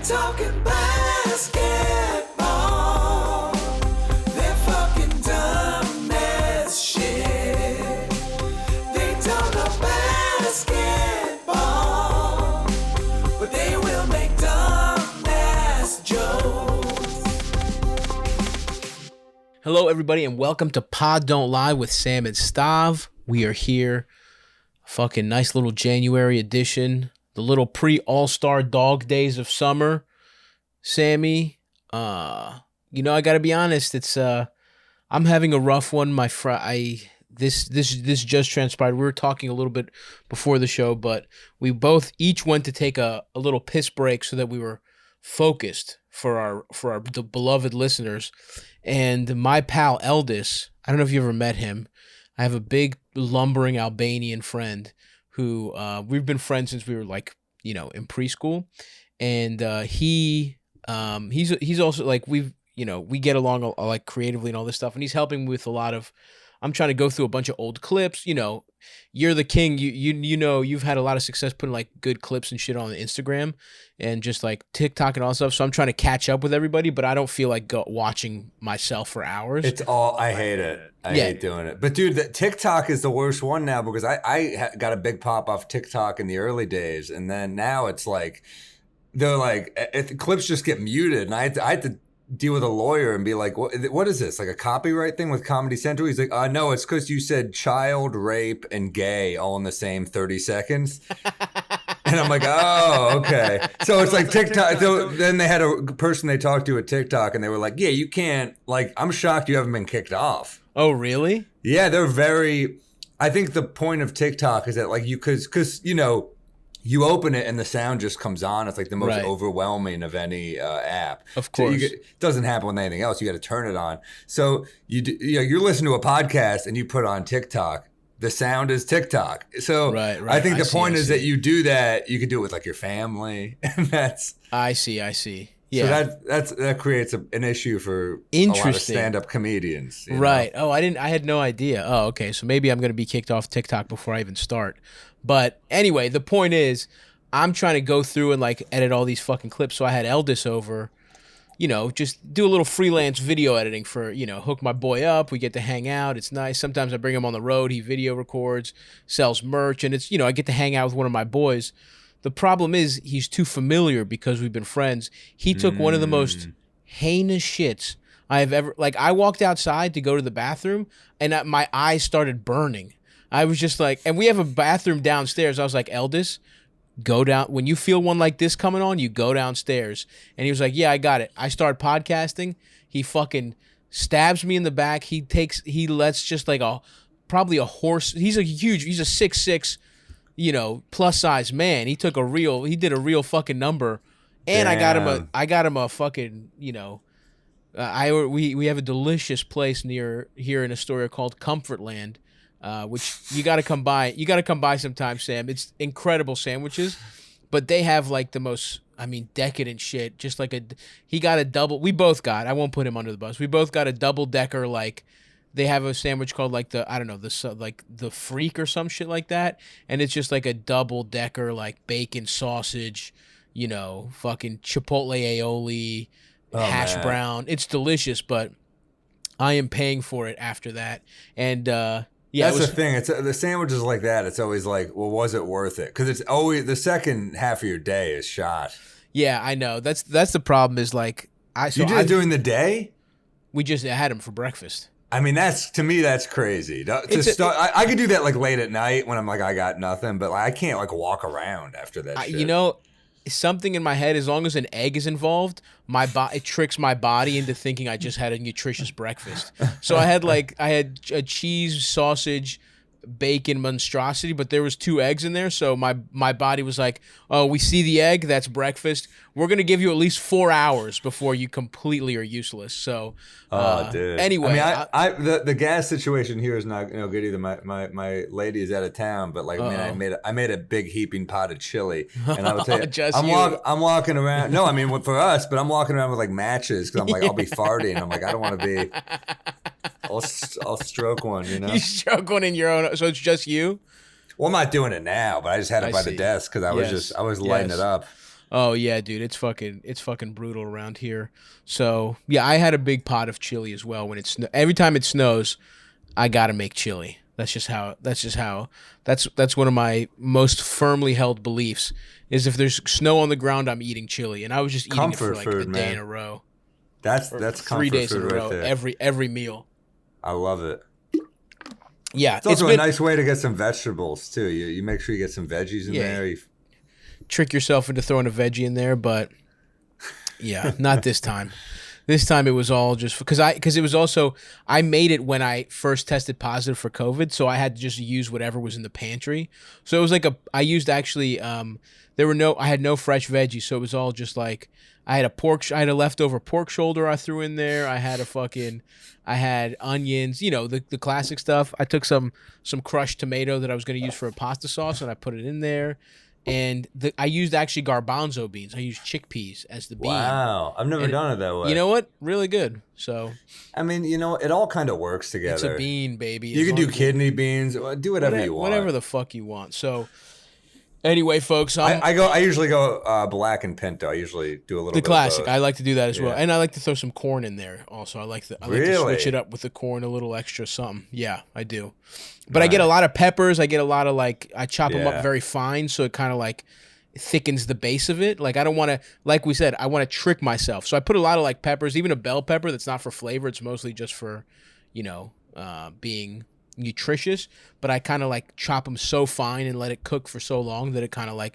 talking basketball. They're fucking dumb as shit. They don't know basketball, but they will make dumb ass jokes. Hello, everybody, and welcome to Pod Don't Lie with Sam and Stav. We are here. Fucking nice little January edition. The little pre-All-Star dog days of summer. Sammy, I gotta be honest. It's I'm having a rough one. This just transpired. We were talking a little bit before the show, but we both each went to take a little piss break so that we were focused for our the beloved listeners. And my pal Eldis, I don't know if you ever met him. I have a big lumbering Albanian friend who we've been friends since we were in preschool, and he's also like we get along like creatively and all this stuff, and he's helping me with a lot of. I'm trying to go through a bunch of old clips. You're the king. You've had a lot of success putting like good clips and shit on Instagram and just like TikTok and all that stuff. So I'm trying to catch up with everybody, but I don't feel like watching myself for hours. I hate it. I hate doing it. But dude, the TikTok is the worst one now because I got a big pop off TikTok in the early days, and then now it's like they're like clips just get muted, and I had to deal with a lawyer and be like, what is this? Like a copyright thing with Comedy Central? He's like, no, it's because you said child, rape, and gay all in the same 30 seconds. And I'm like, oh, okay. So it's like TikTok. Then they had a person they talked to at TikTok, and they were like, yeah, you can't, like, I'm shocked you haven't been kicked off. Oh, really? Yeah, I think the point of TikTok is that, like, because you open it and the sound just comes on. It's like the most overwhelming of any app. Of course. So it doesn't happen with anything else. You got to turn it on. So you're listening to a podcast and you put on TikTok. The sound is TikTok. So right. I think the point is that you do that. You can do it with like your family. And that's. I see. Yeah. So that creates an issue for a lot of stand-up comedians. Right. Oh, I had no idea. Oh, okay. So maybe I'm going to be kicked off TikTok before I even start. But anyway, the point is, I'm trying to go through and like edit all these fucking clips. So I had Eldis over, just do a little freelance video editing for, hook my boy up. We get to hang out. It's nice. Sometimes I bring him on the road. He video records, sells merch, and it's, I get to hang out with one of my boys. The problem is he's too familiar because we've been friends. He took one of the most heinous shits I have ever, like I walked outside to go to the bathroom and my eyes started burning. I was just like, and we have a bathroom downstairs. I was like, Eldis, go down. When you feel one like this coming on, you go downstairs. And he was like, yeah, I got it. I start podcasting. He fucking stabs me in the back. He lets just like probably a horse. He's a 6'6", plus size man. He did a real fucking number. And damn. I got him a fucking, we have a delicious place near here in Astoria called Comfortland. Which you got to come by. You got to come by sometime, Sam. It's incredible sandwiches, but they have like the most, decadent shit. Just like he got a double. We both got. I won't put him under the bus. We both got a double decker. Like they have a sandwich called like the Freak or some shit like that, and it's just like a double decker like bacon sausage, fucking chipotle aioli, hash brown. It's delicious, but I am paying for it after that, and. Yeah, that's the thing. It's the sandwiches like that. It's always like, well, was it worth it? Because it's always the second half of your day is shot. Yeah, I know. That's the problem. Is like you did it during the day. We just had them for breakfast. To me that's crazy. I could do that like late at night when I'm like I got nothing, but like, I can't like walk around after that. Shit. Something in my head, as long as an egg is involved, it tricks my body into thinking I just had a nutritious breakfast. So I had a cheese, sausage, bacon monstrosity, but there was 2 eggs in there. So my body was like, oh, we see the egg, that's breakfast. We're going to give you at least 4 hours before you completely are useless. So dude. Anyway. The gas situation here is not good either. My lady is out of town, but like, man, I made a big heaping pot of chili. And I would tell you, I'm walking around. No, for us, but I'm walking around with like matches because I'm like, I'll be farting. I'm like, I don't want to be. I'll stroke one, You stroke one in your own. So it's just you? Well, I'm not doing it now, but I just had it by the desk because I was lighting it up. Oh yeah, dude, it's fucking brutal around here. So yeah, I had a big pot of chili as well when it's every time it snows, I gotta make chili. That's one of my most firmly held beliefs is if there's snow on the ground, I'm eating chili, and I was just eating it for Comfort like food, a day man. in a row, That's three comfort days in a food right row, there. every meal. I love it. Yeah, It's also a nice way to get some vegetables too. You make sure you get some veggies in there. Trick yourself into throwing a veggie in there, but yeah, not this time. This time it was all just because it was also I made it when I first tested positive for COVID, so I had to just use whatever was in the pantry. So it was like I used actually I had no fresh veggies, so it was all just like I had a leftover pork shoulder I threw in there. I had onions, the classic stuff. I took some crushed tomato that I was going to use for a pasta sauce and I put it in there. And I used actually garbanzo beans. I used chickpeas as the bean. Wow, I've never done it that way. You know what? Really good. So I mean, it all kind of works together. it's a bean, baby. You can do kidney beans. Do whatever you want. Whatever the fuck you want. So anyway, folks, I usually go black and pinto. I usually do a little the bit classic. Of both. I like to do that as well, Yeah. and I like to throw some corn in there. Also, I like to switch it up with the corn, a little extra something. Yeah, I do. But I get a lot of peppers. I get a lot of I chop them up very fine, so it kind of thickens the base of it. Like I don't want to, like we said, I want to trick myself. So I put a lot of peppers, even a bell pepper that's not for flavor. It's mostly just for, being nutritious. But I kind of chop them so fine and let it cook for so long that it kind of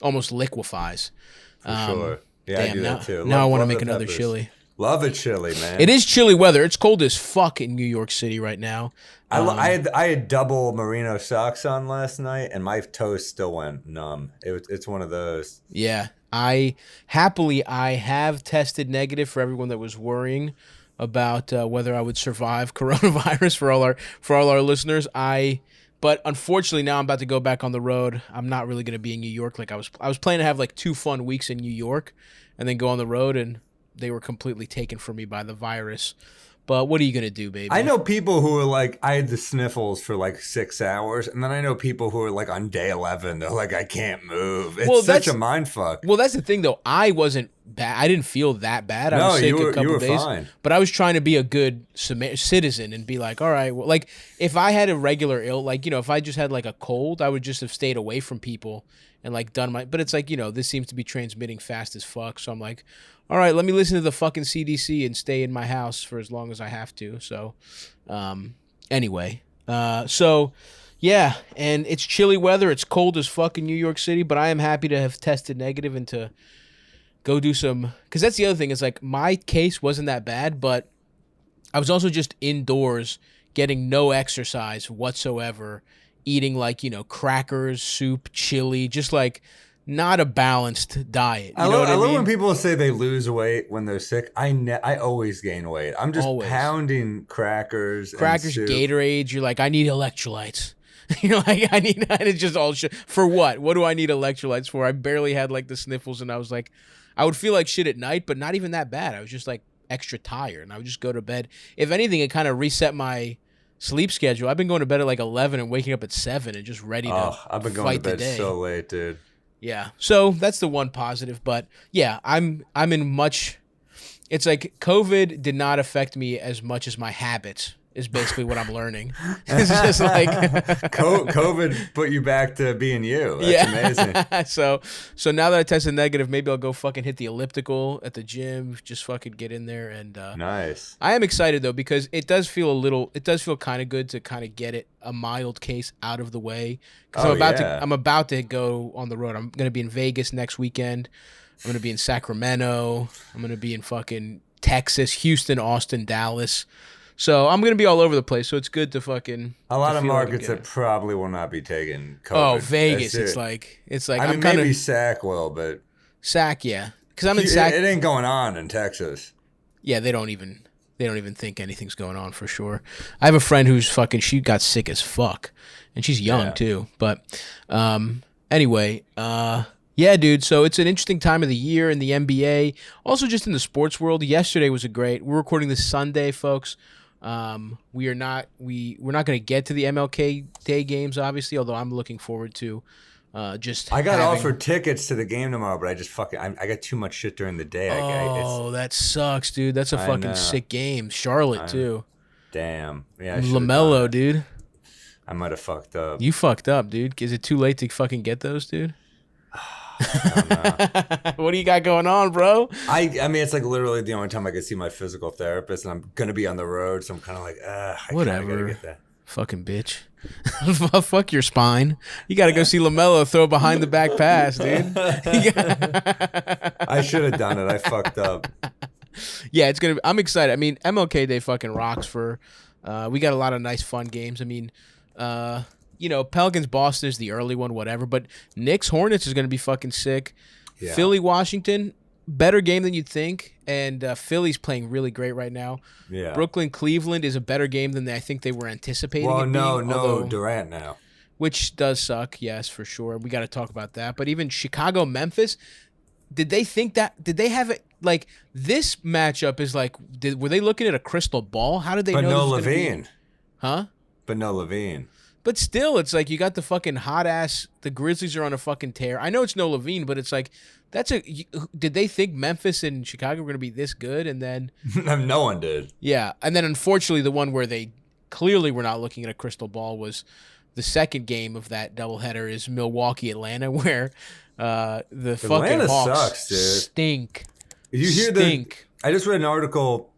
almost liquefies. For sure. Yeah, I do that too. Now I want to make another chili. Love a chili, man. It is chilly weather. It's cold as fuck in New York City right now. I had double merino socks on last night, and my toes still went numb. It's one of those. Yeah, I have tested negative for everyone that was worrying about whether I would survive coronavirus for all our listeners. But unfortunately now I'm about to go back on the road. I'm not really going to be in New York like I was planning to have 2 fun weeks in New York, and then go on the road, and they were completely taken from me by the virus. But what are you going to do, baby? I know people who are I had the sniffles for 6 hours, and then I know people who are on day 11, they're I can't move. It's such a mind fuck. Well, that's the thing, though. I wasn't bad. I didn't feel that bad. I was sick a couple you were days. Fine. But I was trying to be a good citizen and be all right, well, if I had a regular if I just had a cold, I would just have stayed away from people and done my, but it's this seems to be transmitting fast as fuck. So I'm all right, let me listen to the fucking CDC and stay in my house for as long as I have to. So, anyway, yeah, and it's chilly weather. It's cold as fuck in New York City, but I am happy to have tested negative and to go do some, because that's the other thing is my case wasn't that bad, but I was also just indoors getting no exercise whatsoever, eating crackers, soup, chili, just not a balanced diet. I love when people say they lose weight when they're sick. I always gain weight. I'm just pounding crackers, and soup. Gatorade. You're I need electrolytes. I need it's just all shit. For what? What do I need electrolytes for? I barely had the sniffles, and I was I would feel like shit at night, but not even that bad. I was just extra tired, and I would just go to bed. If anything, it kind of reset my sleep schedule. I've been going to bed at 11 and waking up at 7 and just ready to I've been going to bed so late, dude. Yeah. So that's the one positive, but yeah, I'm in much. It's COVID did not affect me as much as my habits is basically what I'm learning. It's just COVID put you back to being you. That's amazing. So now that I tested negative, maybe I'll go fucking hit the elliptical at the gym, just fucking get in there and nice. I am excited though because it does feel kind of good to kind of get a mild case out of the way because I'm about to go on the road. I'm going to be in Vegas next weekend. I'm going to be in Sacramento. I'm going to be in fucking Texas, Houston, Austin, Dallas. So I'm going to be all over the place. So it's good to fucking. A lot of markets that probably will not be taking COVID. Oh, Vegas. It's like. I mean, maybe Sac will, but. Sac, yeah. Because I'm in Sac. It ain't going on in Texas. Yeah, they don't even think anything's going on for sure. I have a friend who's she got sick as fuck. And she's young too. But anyway, yeah, dude. So it's an interesting time of the year in the NBA. Also, just in the sports world. Yesterday was we're recording this Sunday, folks. We're not going to get to the MLK Day games, obviously. Although I'm looking forward to Just I got having, offered tickets to the game tomorrow, but I just I got too much shit during the day. Oh, that sucks, dude. That's a I fucking know. sick game. Charlotte too. Damn. Yeah, I should have done LaMelo, it. dude. I might have fucked up. You fucked up, dude. Is it too late to fucking get those, dude? I don't know. What do you got going on, bro? I mean, it's like literally the only time I can see my physical therapist, and I'm gonna be on the road, so I'm kind of like, I kinda Whatever. gotta get that. Fucking bitch. Fuck your spine. You got to go see LaMelo throw behind the back pass, dude. I should have done it. I fucked up. Yeah, it's gonna. I'm excited. I mean, MLK Day fucking rocks. For we got a lot of nice fun games. I mean, Pelicans Boston is the early one, whatever. But Knicks Hornets is gonna be fucking sick. Yeah. Philly Washington, better game than you'd think. And Philly's playing really great right now. Yeah. Brooklyn Cleveland is a better game than I think they were anticipating. Well, it no, being, although, Durant now. which does suck. Yes, for sure. We got to talk about that. But even Chicago Memphis. Did they think that? Did they have it? Like, this matchup is like, were they looking at a crystal ball? How did they But know? no this was gonna be- Levine. Huh? But no Levine. But still, it's like you got the fucking hot ass. The Grizzlies are on a fucking tear. I know it's no Levine, but it's like did they think Memphis and Chicago were going to be this good? And then No one did. yeah, and then unfortunately, the one where they clearly were not looking at a crystal ball was the second game of that doubleheader is Milwaukee Atlanta, where the fucking Atlanta Hawks sucks, dude. stink. You hear Stink. I just read an article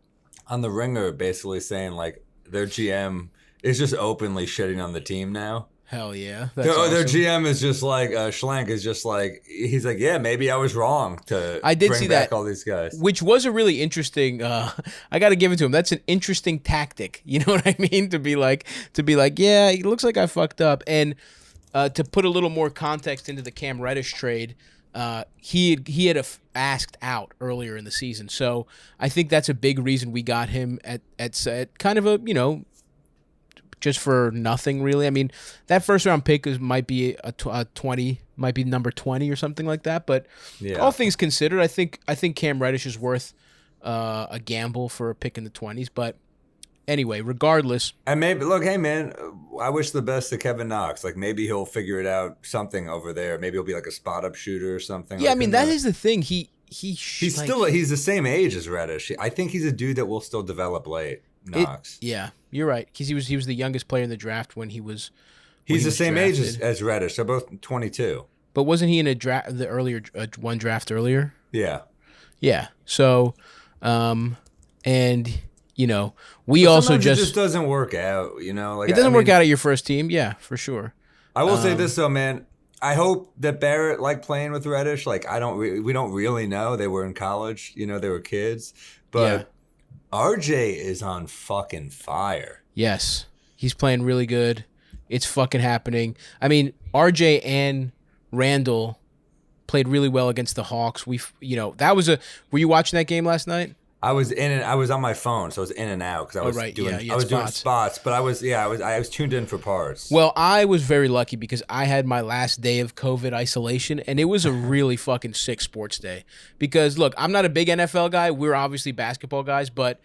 on the Ringer basically saying like their GM is just openly shitting on the team now. Hell yeah. Their awesome. GM is just like Schlenk is just like he's like, yeah, maybe I was wrong to I did bring see back that. all these guys. Which was a really interesting. I got to give it to him. That's an interesting tactic. You know what I mean? To be like, yeah, it looks like I fucked up. And to put a little more context into the Cam Reddish trade, he had asked out earlier in the season, so I think that's a big reason we got him at kind of a just for nothing really. I mean, that first round pick might be a 20, might be number 20 or something like that. But Yeah. all things considered, I think Cam Reddish is worth a gamble for a pick in the 20s. But anyway, regardless, And maybe look, hey man, I wish the best to Kevin Knox. Like maybe he'll figure it out something over there. Maybe he'll be like a spot up shooter or something. yeah, like I mean in that the- is the thing. He's he's the same age as Reddish. I think he's a dude that will still develop late. Knox. Yeah, you're right. Because he was the youngest player in the draft when he was. He's the same age drafted. as Reddish. They're both 22. But wasn't he in the earlier one draft earlier? Yeah. Yeah. So, and we But also sometimes it just doesn't work out. Like it doesn't I work mean, out at your first team. Yeah, for sure. I will say this though, man. I hope that Barrett liked playing with Reddish. Like we don't really know. They were in college. They were kids. But RJ is on fucking fire. Yes, he's playing really good. It's fucking happening. I mean, RJ and Randall played really well against the Hawks. That was Were you watching that game last night? I was on my phone, so I was in and out because I was right, doing yeah, you I had was doing spots. spots, but I was tuned in for parts. Well, I was very lucky because I had my last day of COVID isolation, and it was a really fucking sick sports day. Because, look, I'm not a big NFL guy. We're obviously basketball guys, but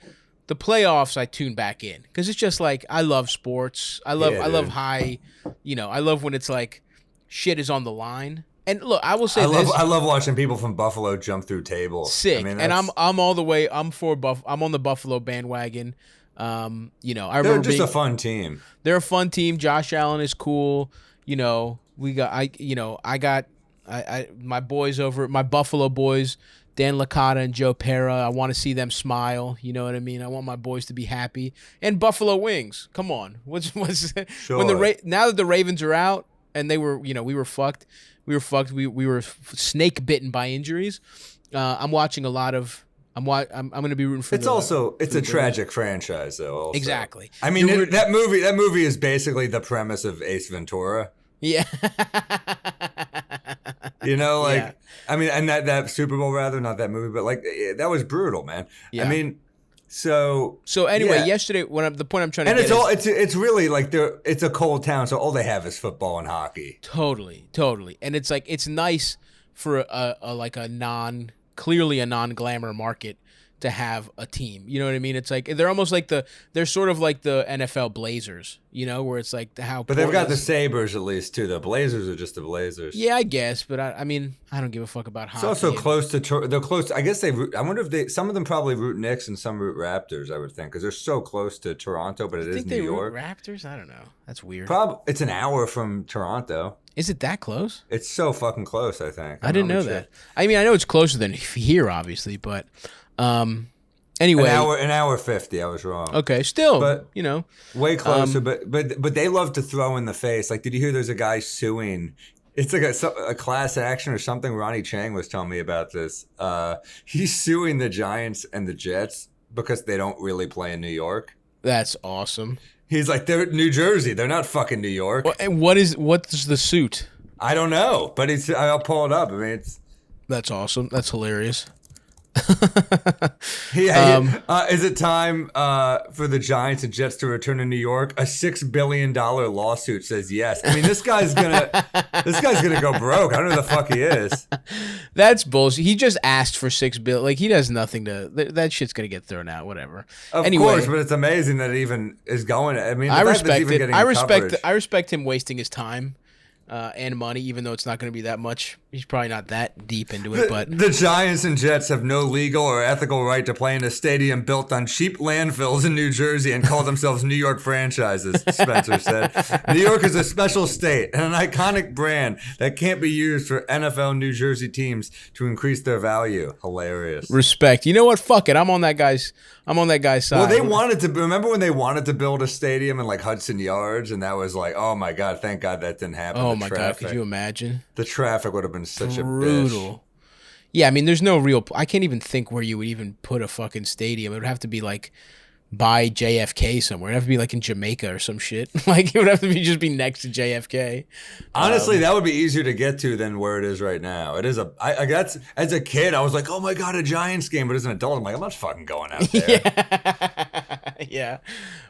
the playoffs I tune back in because it's just like I love sports. I love high, I love when it's like shit is on the line. And look, I will say I love watching people from Buffalo jump through tables. sick. I mean, And I'm all the way. I'm on the Buffalo bandwagon. I they're remember just a fun team. They're a fun team. Josh Allen is cool. We got my boys over, my Buffalo boys, Dan Licata and Joe Pera. I want to see them smile. You know what I mean? I want my boys to be happy. And Buffalo wings. Come on. What's Sure. when now that the Ravens are out and they were, we were fucked. We were snake bitten by injuries. I'm watching a lot of. I'm going to be rooting for. It's a tragic franchise, though. Also. Exactly. I mean, that movie is basically the premise of Ace Ventura. Yeah. Yeah. I mean, and that Super Bowl rather, not that movie, but like that was brutal, man. Yeah. I mean, so anyway, yeah. yesterday, the point I'm trying to And get it's really like it's a cold town, so all they have is football and hockey. Totally, and it's like it's nice for clearly a non-glamour market to have a team. You know what I mean? It's like they're almost like they're sort of like the NFL Blazers, you know, where it's like how. But they've got the Sabres at least too. The Blazers are just the Blazers. Yeah, I guess, but I mean, I don't give a fuck about hockey. It's also close to. They're close. I guess they. I wonder if they. Some of them probably root Knicks and some root Raptors. I would think because they're so close to Toronto, but it is New York. Root Raptors? I don't know. That's weird. It's an hour from Toronto. Is it that close? It's so fucking close. I think. I didn't know that. I mean, I know it's closer than here, obviously, but anyway, an hour 50. I was wrong. Okay, still, but you know, way closer. But they love to throw in the face. Like, did you hear? There's a guy suing. It's like a class action or something. Ronnie Chang was telling me about this. He's suing the Giants and the Jets because they don't really play in New York. That's awesome. He's like, they're New Jersey. They're not fucking New York. Well, and what's the suit? I don't know, but I'll pull it up. I mean, that's awesome. That's hilarious. Is it time for the Giants and Jets to return to New York? A $6 billion lawsuit says yes. I mean, this guy's gonna go broke. I don't know who the fuck he is. That's bullshit. He just asked for $6 billion. Like, he does nothing to. That shit's gonna get thrown out. Whatever. Of course, but it's amazing that it even is going. I mean, I respect it. I respect him wasting his time. And money, even though it's not going to be that much. He's probably not that deep into it. But the Giants and Jets have no legal or ethical right to play in a stadium built on cheap landfills in New Jersey and call themselves New York franchises, Spencer said. New York is a special state and an iconic brand that can't be used for NFL New Jersey teams to increase their value. Hilarious. Respect. You know what? Fuck it. I'm on that guy's side. Well, they wanted to. Remember when they wanted to build a stadium in like Hudson Yards, and that was like, oh my god, thank God that didn't happen. Oh my god, could you imagine? The traffic would have been such brutal. A bitch. Yeah, I mean, there's no real. I can't even think where you would even put a fucking stadium. It would have to be like by JFK somewhere. It'd have to be like in Jamaica or some shit. Like, it would have to just be next to JFK. Honestly, that would be easier to get to than where it is right now. It is that's as a kid, I was like, oh my god, a Giants game. But as an adult, I'm like, I'm not fucking going out there. Yeah. Yeah.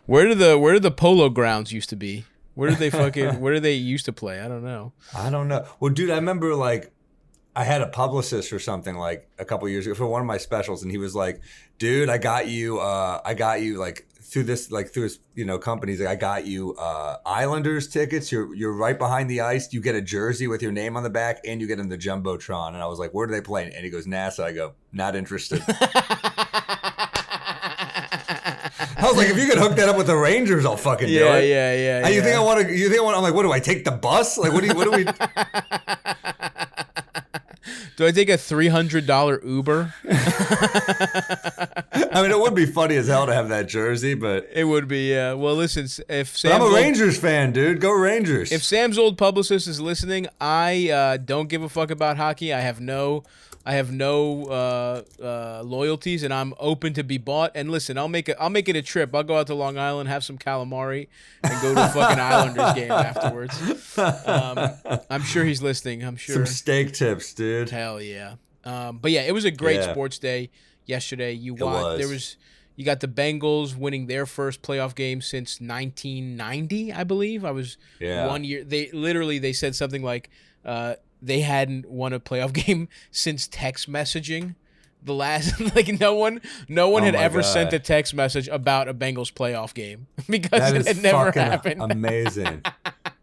Where did the Polo Grounds used to be? Where did they used to play? I don't know. Well, dude, I remember like I had a publicist or something like a couple years ago for one of my specials, and he was like, dude, I got you like through his companies. Like, I got you Islanders tickets. You're right behind the ice. You get a jersey with your name on the back, and you get in the Jumbotron. And I was like, where do they play? And he goes, NASA. I go, not interested. I was like, if you could hook that up with the Rangers, I'll fucking do it. Yeah. You think I want to? I'm like, what do I take the bus? Like, what do we? Do I take a $300 Uber? I mean, it would be funny as hell to have that jersey, but it would be. Yeah. Well, listen, I'm a Rangers fan, dude. Go Rangers. If Sam's old publicist is listening, I don't give a fuck about hockey. I have no loyalties, and I'm open to be bought. And listen, I'll make it a trip. I'll go out to Long Island, have some calamari, and go to a fucking Islanders game afterwards. I'm sure he's listening. I'm sure. Some steak tips, dude. Hell yeah. But yeah, it was a great sports day yesterday. You got the Bengals winning their first playoff game since 1990, I believe. 1 year. They said something like they hadn't won a playoff game since text messaging. The last, like, no one had ever sent a text message about a Bengals playoff game because it had never happened. Amazing.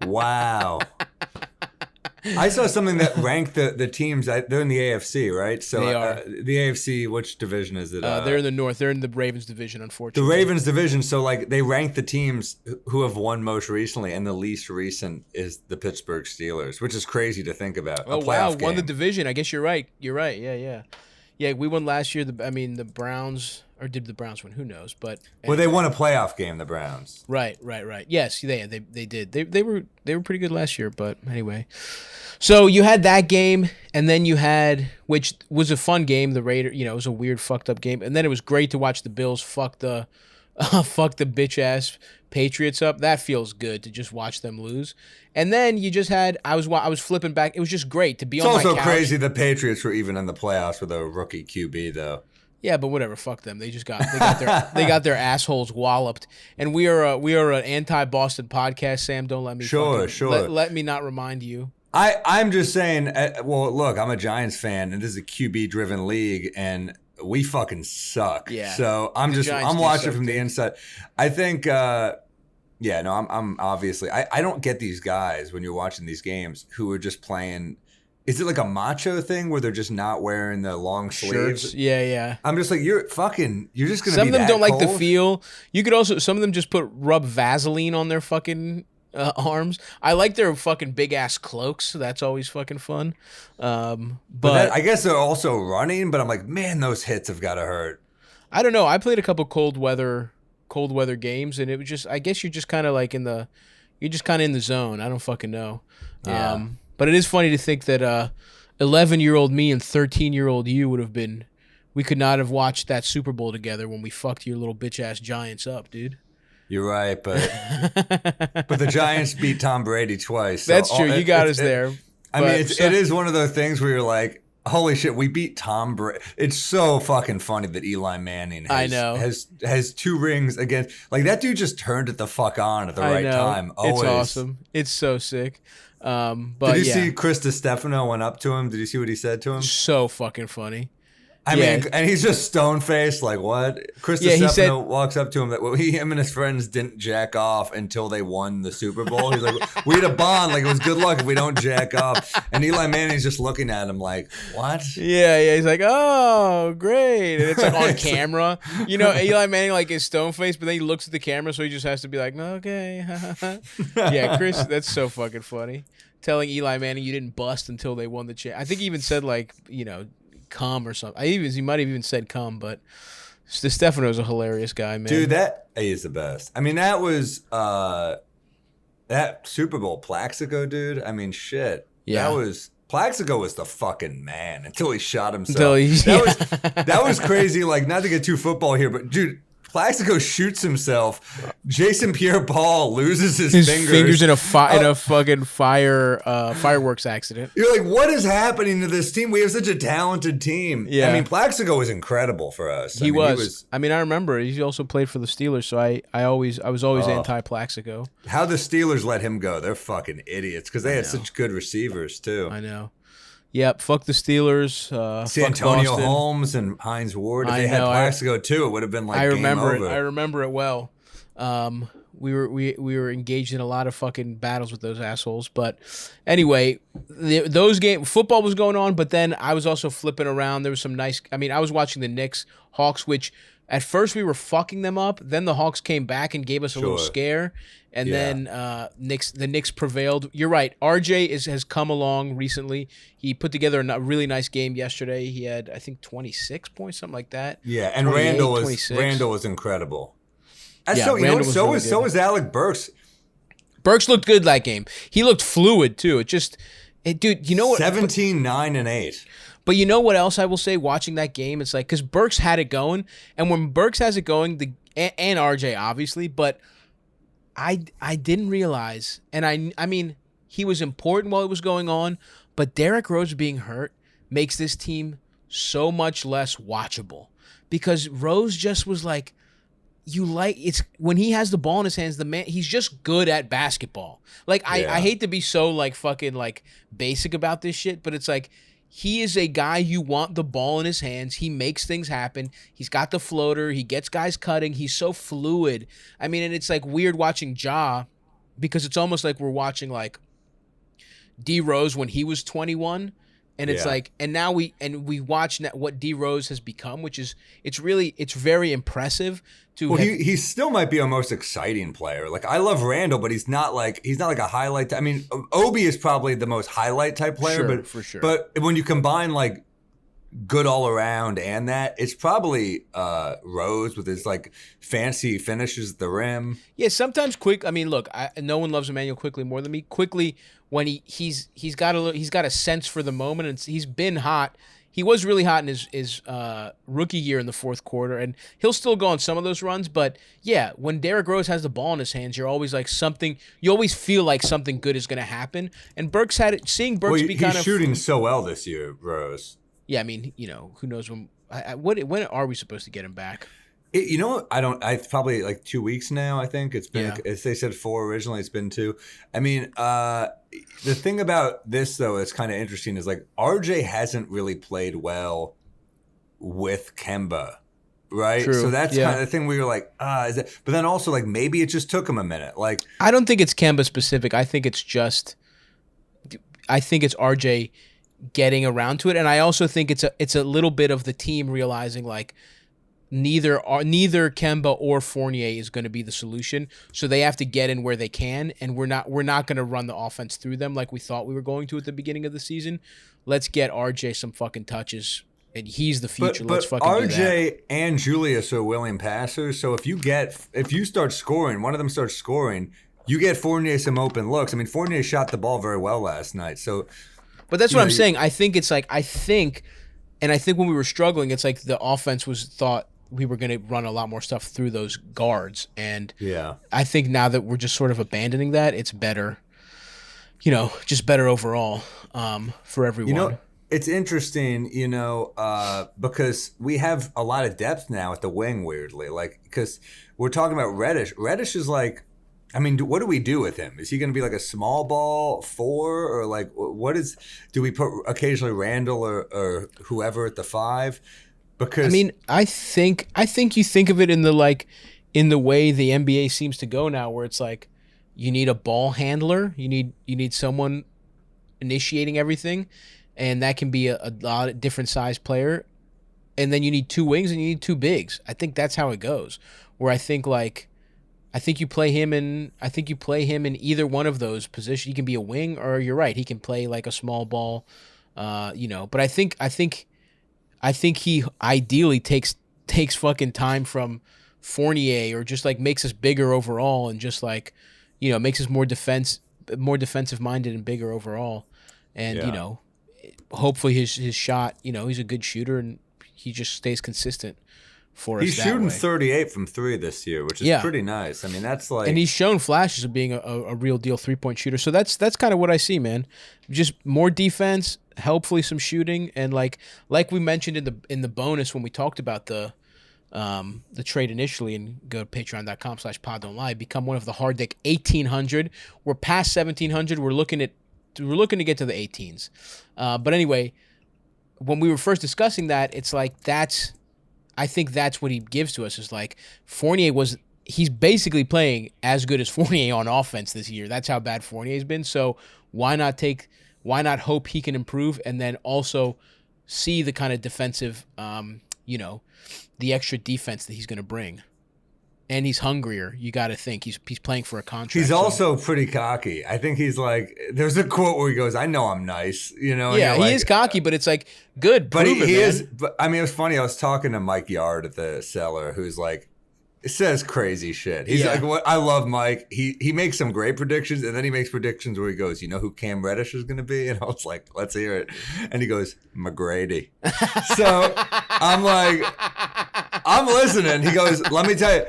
Wow. I saw something that ranked the teams. They're in the AFC, right? So they are. The AFC, which division is it? They're in the North. They're in the Ravens division, unfortunately. The Ravens division. So like they rank the teams who have won most recently, and the least recent is the Pittsburgh Steelers, which is crazy to think about. Oh wow, won the division. I guess you're right. Yeah. We won last year. The Browns. Or did the Browns win? Who knows? But well, they won a playoff game. The Browns. Right. Yes, they did. They were pretty good last year. But anyway, so you had that game, and then you had, which was a fun game. The Raiders, it was a weird, fucked up game, and then it was great to watch the Bills fuck the bitch ass Patriots up. That feels good to just watch them lose. And then you just had, I was flipping back. It was just great to be on my couch. It's also crazy the Patriots were even in the playoffs with a rookie QB though. Yeah, but whatever. Fuck them. They got their assholes walloped. And we are an anti-Boston podcast. Sam, don't let me. Sure. Let me not remind you. I'm just saying. Well, look, I'm a Giants fan, and this is a QB-driven league, and we fucking suck. Yeah. So I'm Giants do watching suck, from the too. inside. I think, yeah, no, I'm obviously, I don't get these guys when you're watching these games who are just playing. Is it like a macho thing where they're just not wearing the long sleeves? Shirts. Yeah. I'm just like, you're just going to be Some of them don't like the cold? feel. You could also, some of them just rub Vaseline on their fucking arms. I like their fucking big ass cloaks. That's always fucking fun. But I guess they're also running, but I'm like, man, those hits have got to hurt. I don't know. I played a couple cold weather games, and it was just, I guess you're just kind of like you're just kind of in the zone. I don't fucking know. Yeah. But it is funny to think that 11-year-old me and 13-year-old you we could not have watched that Super Bowl together when we fucked your little bitch ass Giants up, dude. You're right, but the Giants beat Tom Brady twice. So That's true. You got us there. I mean, it is one of those things where you're like, holy shit, we beat Tom Brady. It's so fucking funny that Eli Manning has 2 rings against. Like, that dude just turned it the fuck on at the right time. Always. It's awesome. It's so sick. But did you see Chris DiStefano went up to him? Did you see what he said to him? So fucking funny. I mean, and he's just stone faced, like, what? Chris DiStefano walks up to him that him and his friends didn't jack off until they won the Super Bowl. He's like, we had a bond. Like, it was good luck if we don't jack off. And Eli Manning's just looking at him like, what? Yeah. He's like, oh, great. And it's like on camera. You know, Eli Manning like is stone faced, but then he looks at the camera, so he just has to be like, okay. Yeah, Chris, that's so fucking funny. Telling Eli Manning you didn't bust until they won the I think he even said like, you know, come or something. He might have even said come, but Stefano's a hilarious guy, man. Dude, that is the best. I mean, that was that Super Bowl Plaxico, dude. I mean, shit. Yeah. Plaxico was the fucking man until he shot himself. That was crazy. Like, not to get too football here, but dude, Plaxico shoots himself. Jason Pierre-Paul loses his fingers in a fucking fireworks accident. You're like, what is happening to this team? We have such a talented team. Yeah. I mean, Plaxico was incredible for us. He was. I mean, I remember he also played for the Steelers, so I was always anti Plaxico. How the Steelers let him go? They're fucking idiots because they had such good receivers too. I know. Yep, fuck the Steelers. Santonio fuck Holmes and Hines Ward. If they had Plaxico too, it would have been like game over. I remember it well. We were engaged in a lot of fucking battles with those assholes. But anyway, football was going on, but then I was also flipping around. There was some nice. I mean, I was watching the Knicks Hawks, which at first we were fucking them up. Then the Hawks came back and gave us a little scare. And then the Knicks prevailed. You're right. RJ has come along recently. He put together a really nice game yesterday. He had, I think, 26 points, something like that. Yeah, and Randall was incredible. So was Alec Burks. Burks looked good that game. He looked fluid too. Dude, you know what? 17, 9, and 8. But you know what else I will say watching that game? It's like, because Burks had it going, and when Burks has it going, and RJ obviously, but I didn't realize, and I mean, he was important while it was going on, but Derrick Rose being hurt makes this team so much less watchable, because Rose just was like, it's when he has the ball in his hands, the man, he's just good at basketball. Like, I hate to be so like fucking like basic about this shit, but it's like, he is a guy you want the ball in his hands. He makes things happen. He's got the floater. He gets guys cutting. He's so fluid. I mean, and it's like weird watching Ja, because it's almost like we're watching like D Rose when he was 21. And it's like, and now we watch what D Rose has become, which is, it's very impressive. He still might be our most exciting player. Like, I love Randall, but he's not like a highlight. I mean, Obi is probably the most highlight type player, for sure. But when you combine like good all around and that, it's probably Rose with his like fancy finishes at the rim. Yeah, sometimes Quick. I mean, look, no one loves Emmanuel Quickly more than me. Quickly, when he's got a sense for the moment, and he's been hot. He was really hot in his rookie year in the fourth quarter, and he'll still go on some of those runs. But yeah, when Derrick Rose has the ball in his hands, you're always like you always feel like something good is going to happen. And Burks had it. Seeing Burks be kind of shooting so well this year, Rose. Yeah, I mean, you know, who knows when are we supposed to get him back? You know, it's probably like 2 weeks now. I think it's been. They said 4 originally. It's been 2. I mean, the thing about this though that's kind of interesting is like RJ hasn't really played well with Kemba, right? True. So that's Yeah. kind of the thing where you're like, is it? But then also like maybe it just took him a minute. Like I don't think it's Kemba specific. I think it's RJ getting around to it, and I also think it's a little bit of the team realizing like neither Kemba or Fournier is going to be the solution, so they have to get in where they can, and we're not going to run the offense through them like we thought we were going to at the beginning of the season. Let's get RJ some fucking touches, and he's the future. Let's fucking do that. RJ and Julius are willing passers, so if you start scoring, one of them starts scoring, you get Fournier some open looks. I mean, Fournier shot the ball very well last night, so. But that's what I'm saying. I think when we were struggling, it's like the offense was thought we were going to run a lot more stuff through those guards. And I think now that we're just sort of abandoning that, it's better, just better overall for everyone. It's interesting, because we have a lot of depth now at the wing, weirdly. Like, because we're talking about Reddish. Reddish is like, I mean, what do we do with him? Is he going to be like a small ball 4, or like do we put occasionally Randall or whoever at the 5? Because I mean, I think you think of it in the way the NBA seems to go now, where it's like you need a ball handler, you need someone initiating everything, and that can be a lot of different size player, and then you need 2 wings and you need 2 bigs. I think that's how it goes. Where I think you play him in either one of those positions. He can be a wing, or you're right, he can play like a small ball, But I think he ideally takes fucking time from Fournier, or just like makes us bigger overall, and just like makes us more defensive minded and bigger overall. And hopefully his shot, he's a good shooter, and he just stays consistent. He's shooting 38 from 3 this year, which is pretty nice. I mean, that's like, and he's shown flashes of being a real deal 3-point shooter. So that's kind of what I see, man. Just more defense, hopefully some shooting, and like we mentioned in the bonus when we talked about the trade initially, and go to patreon.com/poddon'tlie, become one of the hard deck 1800. We're past 1700. We're looking to get to the 18s. But anyway, when we were first discussing that, it's like I think that's what he gives to us, is like Fournier he's basically playing as good as Fournier on offense this year. That's how bad Fournier's been. So why not hope he can improve, and then also see the kind of defensive, the extra defense that he's going to bring. And he's hungrier. You got to think he's playing for a contract. He's also pretty cocky. I think he's like, there's a quote where he goes, "I know I'm nice," Yeah, he is cocky, but it's like, good. But he is. is. But I mean, it was funny. I was talking to Mike Yard at the Cellar, who's like, it says crazy shit. He's like, "What? I love Mike. He makes some great predictions, and then he makes predictions where he goes, you know who Cam Reddish is going to be?" And I was like, "Let's hear it." And he goes, "McGrady." So I'm like, I'm listening. He goes, "Let me tell you."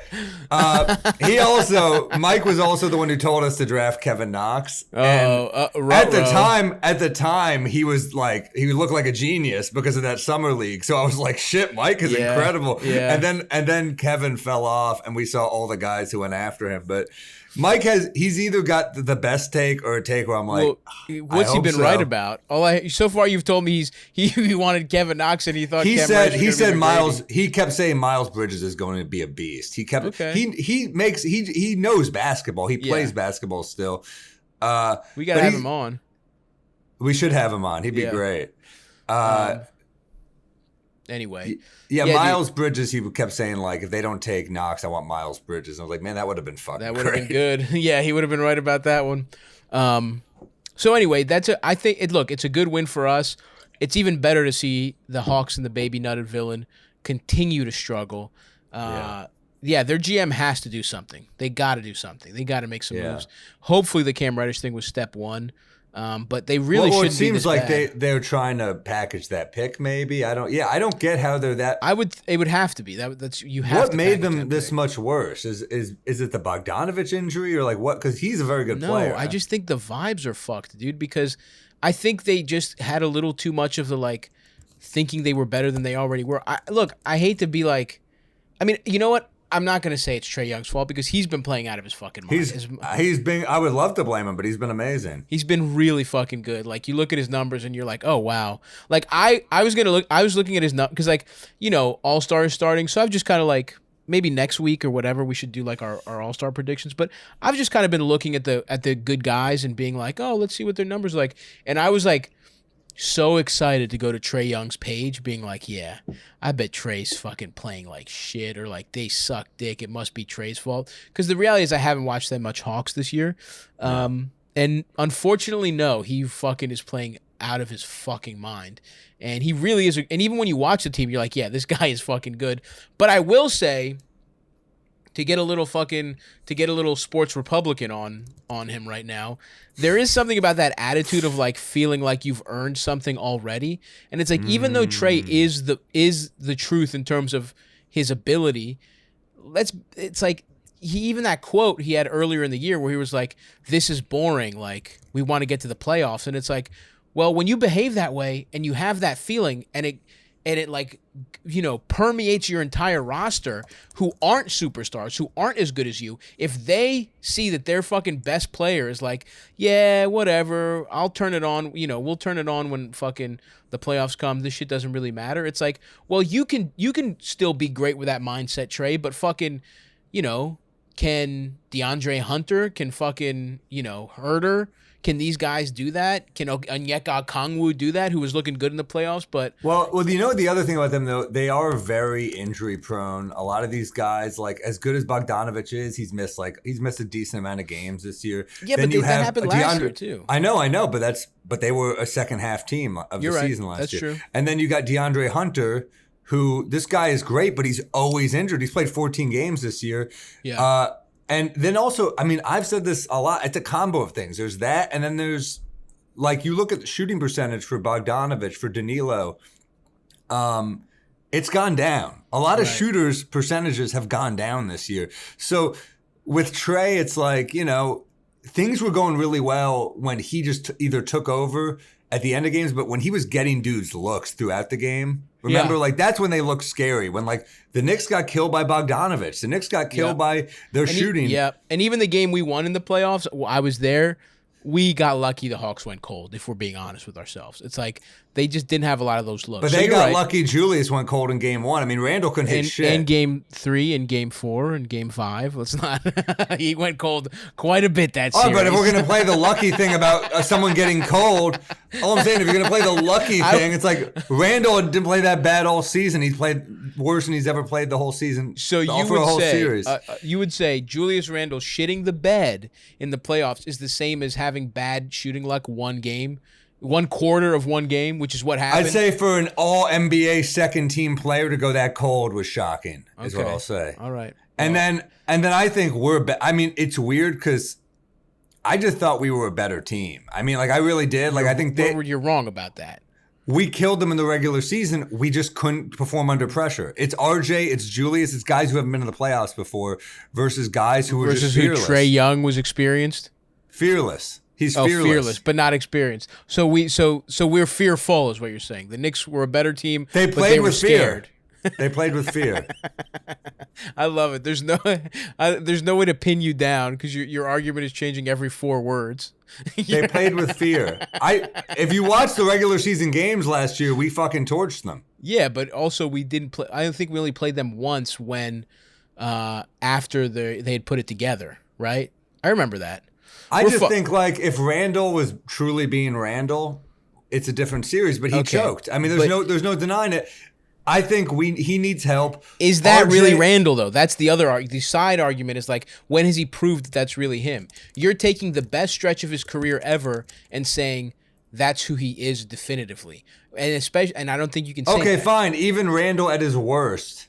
Mike was also the one who told us to draft Kevin Knox. At the time, he was like, he looked like a genius because of that summer league. So I was like, "Shit, Mike is incredible." Yeah. And then Kevin fell off, and we saw all the guys who went after him. But Mike he's either got the best take or a take where I'm like, what's he been right about? So far you've told me he wanted Kevin Knox, and he thought he said Miles. He kept saying Miles Bridges is going to be a beast. He kept he knows basketball. He plays basketball still. We gotta have him on. We should have him on. He'd be great. Anyway. Miles Bridges, he kept saying, like, if they don't take Knox, I want Miles Bridges. And I was like, man, that would have been fucking That would have been good. Yeah, he would have been right about that one. So anyway, I think it's a good win for us. It's even better to see the Hawks and the baby nutted villain continue to struggle. Their GM has to do something. They got to do something. They got to make some moves. Hopefully the Cam Reddish thing was step one. But they really shouldn't be this bad. It seems like they're trying to package that pick. Maybe I don't get how they're that. It would have to be that's you have. What made them this much worse? Is it the Bogdanovich injury, or like what? Because he's a very good player. No, I just think the vibes are fucked, dude. Because I think they just had a little too much of the thinking they were better than they already were. I hate to be like, I mean, you know what? I'm not gonna say it's Trae Young's fault because he's been playing out of his fucking mind. He's been. I would love to blame him, but he's been amazing. He's been really fucking good. Like you look at his numbers and you're like, oh wow. Like I was looking at his numbers because like All-Star is starting, so I've just kind of like maybe next week or whatever we should do like our All-Star predictions. But I've just kind of been looking at the good guys and being like, oh, let's see what their numbers are like. And I was like so excited to go to Trae Young's page, being like, yeah, I bet Trae's fucking playing like shit, or like they suck dick. It must be Trae's fault. Because the reality is I haven't watched that much Hawks this year. And unfortunately, no, he fucking is playing out of his fucking mind. And he really is. And even when you watch the team, you're like, yeah, this guy is fucking good. But I will say, to get a little sports Republican on him right now, there is something about that attitude of like feeling like you've earned something already. And it's like, even though Trae is the truth in terms of his ability, it's like even that quote he had earlier in the year where he was like, this is boring, like we want to get to the playoffs. And it's like, well, when you behave that way and you have that feeling and it like, permeates your entire roster who aren't superstars, who aren't as good as you, if they see that their fucking best player is like, yeah, whatever, I'll turn it on, we'll turn it on when fucking the playoffs come, this shit doesn't really matter. It's like, well, you can still be great with that mindset, Trae, but fucking, can DeAndre Hunter, can fucking, Herter, can these guys do that? Can Onyeka Okongwu do that, who was looking good in the playoffs? But well, the other thing about them, though, they are very injury prone. A lot of these guys, like as good as Bogdanovich is, he's missed a decent amount of games this year. Yeah, then but that happened last year too. I know, but they were a second half team of the season last year. That's true. And then you got DeAndre Hunter, who this guy is great, but he's always injured. He's played 14 games this year. Yeah. And then also, I mean, I've said this a lot. It's a combo of things. There's that, and then there's, like, you look at the shooting percentage for Bogdanovich, for Danilo, it's gone down. A lot of shooters' percentages have gone down this year. So with Trae, it's like, things were going really well when he just either took over at the end of games, but when he was getting dudes looks throughout the game, remember, like that's when they looked scary. When like the Knicks got killed by Bogdanovich, the Knicks got killed by their shooting. And even the game we won in the playoffs, I was there. We got lucky the Hawks went cold, if we're being honest with ourselves. It's like they just didn't have a lot of those looks. But they got lucky Julius went cold in game 1. I mean, Randall couldn't hit shit. In game 3, and game 4, and game 5. Let's not. He went cold quite a bit that series. Oh, but if we're going to play the lucky thing about someone getting cold, all I'm saying, if you're going to play the lucky thing, it's like Randall didn't play that bad all season. He's played worse than he's ever played the whole season. So you would say Julius Randle shitting the bed in the playoffs is the same as having bad shooting luck one quarter of one game, which is what happened. I'd say for an all NBA second team player to go that cold was shocking, is what I'll say. All right. And then I think I mean, it's weird because I just thought we were a better team. I mean, like I really did. Like I think you're wrong about that. We killed them in the regular season. We just couldn't perform under pressure. It's RJ, it's Julius, it's guys who haven't been in the playoffs before versus guys who were just fearless. Who Trae Young was experienced? Fearless. He's fearless, but not experienced. So we're fearful, is what you're saying. The Knicks were a better team. They played with fear. They played with fear. I love it. There's no way to pin you down because your argument is changing every 4 words. They played with fear. If you watch the regular season games last year, we fucking torched them. Yeah, but also we didn't play. I don't think we only played them once when after they had put it together, right? I remember that. I just think like if Randall was truly being Randall, it's a different series. But he choked. I mean, there's no denying it. I think he needs help. Is that really Randall though? That's the other the side argument is like, when has he proved that that's really him? You're taking the best stretch of his career ever and saying that's who he is definitively, and I don't think you can say okay, that. Fine. Even Randall at his worst,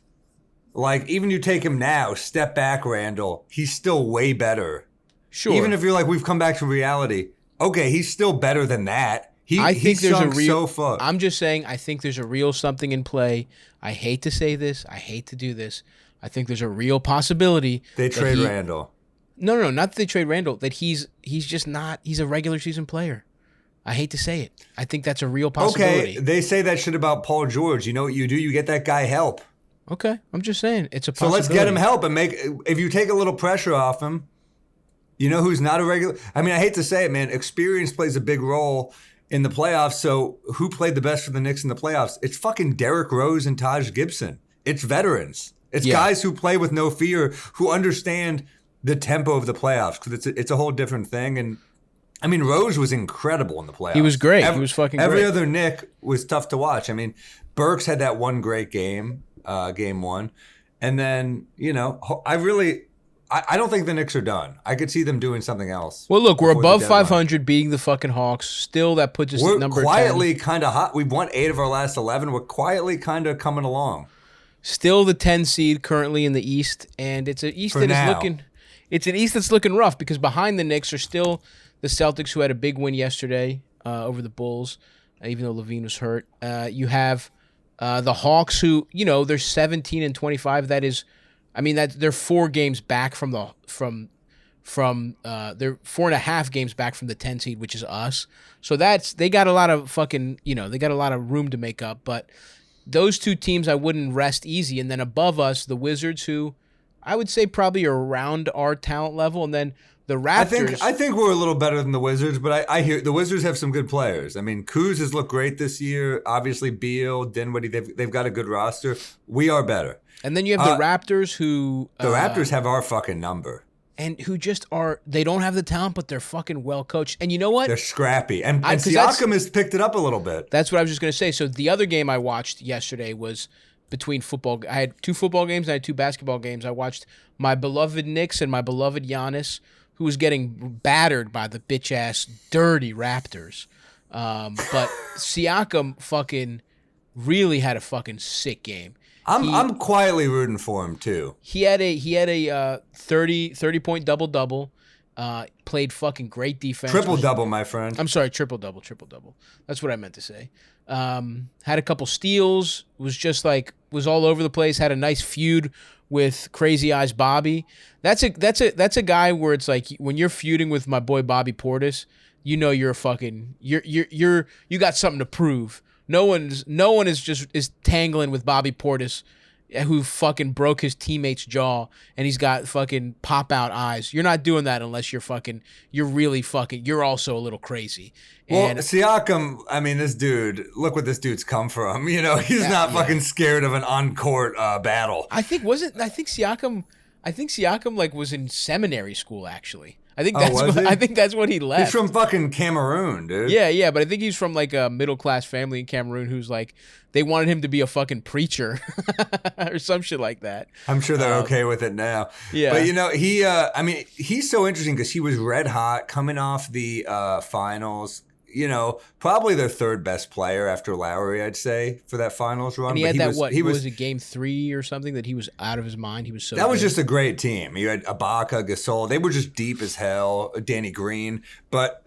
like even you take him now, step back, Randall. He's still way better. Sure. Even if you're like, we've come back to reality. Okay, he's still better than that. I'm just saying, I think there's a real something in play. I hate to say this. I hate to do this. I think there's a real possibility. They trade Randall. No, not that they trade Randall. That he's just not. He's a regular season player. I hate to say it. I think that's a real possibility. Okay, they say that shit about Paul George. You know what you do? You get that guy help. Okay. I'm just saying it's a So possibility. let's get him help and if you take a little pressure off him, you know who's not a regular. I mean, I hate to say it, man. Experience plays a big role in the playoffs. So who played the best for the Knicks in the playoffs? It's fucking Derrick Rose and Taj Gibson. It's veterans. It's guys who play with no fear, who understand the tempo of the playoffs, because it's a whole different thing. And I mean, Rose was incredible in the playoffs. He was great. He was fucking great. Every other Knick was tough to watch. I mean, Burks had that one great game, game one. And then, you know, I don't think the Knicks are done. I could see them doing something else. Well, look, we're before the above deadline. 500, beating the fucking Hawks. Still, that puts us We're at number 10. quietly kind of hot. We've won 8 of our last 11. We're quietly kind of coming along. Still the 10 seed currently in the East, and it's an East For that now. is looking. It's an East that's looking rough because behind the Knicks are still the Celtics, who had a big win yesterday over the Bulls, even though Levine was hurt. You have the Hawks, who, you know, they're 17-25. That is, I mean, that they're 4 games back from they're 4.5 games back from the 10 seed, which is us. So they got a lot of fucking, you know, they got a lot of room to make up. But those two teams I wouldn't rest easy. And then above us, the Wizards, who I would say probably are around our talent level. And then the Raptors. I think we're a little better than the Wizards, but I hear the Wizards have some good players. I mean, Kuz has looked great this year. Obviously, Beal, Dinwiddie, they've got a good roster. We are better. And then you have the Raptors, who The Raptors have our fucking number. and who just are, they don't have the talent, but they're fucking well coached. And you know what? They're scrappy. And 'cause Siakam has picked it up a little bit. That's what I was just going to say. So the other game I watched yesterday was between football. I had 2 football games and I had 2 basketball games. I watched my beloved Knicks and my beloved Giannis, who was getting battered by the bitch-ass dirty Raptors. But Siakam fucking really had a fucking sick game. I'm quietly rooting for him too. He had a 30-point double-double. Played fucking great defense. Triple double, my friend. I'm sorry, triple-double. That's what I meant to say. Had a couple steals. Was all over the place. Had a nice feud with Crazy Eyes Bobby. That's a guy where it's like when you're feuding with my boy Bobby Portis, you know you're a fucking you got something to prove. No one is tangling with Bobby Portis, who fucking broke his teammate's jaw and he's got fucking pop out eyes. You're not doing that unless you're also a little crazy. Well, And Siakam, I mean, this dude, look what this dude's come from. You know, he's not fucking scared of an on-court battle. I think Siakam like was in seminary school actually. I think that's what he left. He's from fucking Cameroon, dude. Yeah, but I think he's from like a middle class family in Cameroon who's like they wanted him to be a fucking preacher or some shit like that. I'm sure they're okay with it now. Yeah. But you know, he's so interesting because he was red hot coming off the finals. You know, probably their 3rd best player after Lowry, I'd say, for that finals run. And he But had he was it game 3 or something that he was out of his mind. He was so That was good. just a great team. You had Ibaka, Gasol. They were just deep as hell. Danny Green. But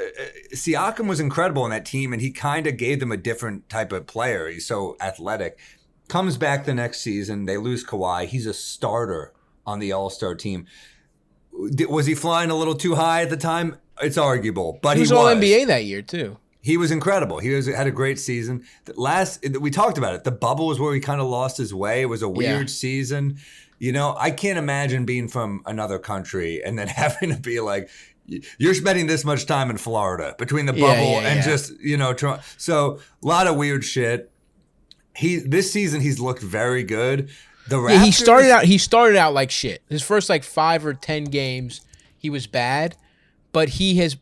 Siakam was incredible in that team, and he kind of gave them a different type of player. He's so athletic. Comes back the next season. They lose Kawhi. He's a starter on the All-Star team. Was he flying a little too high at the time? It's arguable, but he was all NBA that year too. He was incredible. Had a great season. We talked about it. The bubble was where he kind of lost his way. It was a weird season. You know, I can't imagine being from another country and then having to be like, you're spending this much time in Florida between the bubble and just, you know, so a lot of weird shit. This season he's looked very good. The Raptors, he started out like shit. His first like 5 or 10 games, he was bad. But he has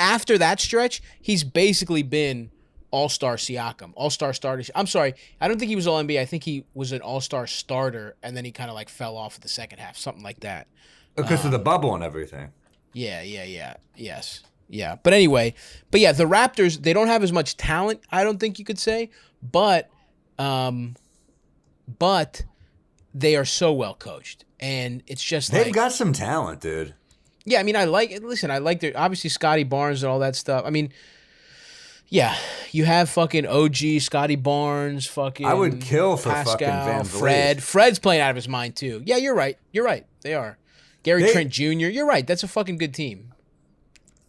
after that stretch, he's basically been all-star Siakam, all-star starter. I'm sorry, I don't think he was all-NBA. I think he was an all-star starter, and then he kind of like fell off at the second half, something like that. Because of the bubble and everything. Yes. But anyway, the Raptors, they don't have as much talent, I don't think you could say, but they are so well coached, and it's just they've got some talent, dude. Yeah, I mean, I like their, obviously Scotty Barnes and all that stuff. I mean, yeah, you have fucking OG Scotty Barnes, fucking I would kill for Pascal, fucking Van Vliet. Fred. Fred's playing out of his mind too. Yeah, you're right. They are. Gary Trent Jr. You're right. That's a fucking good team.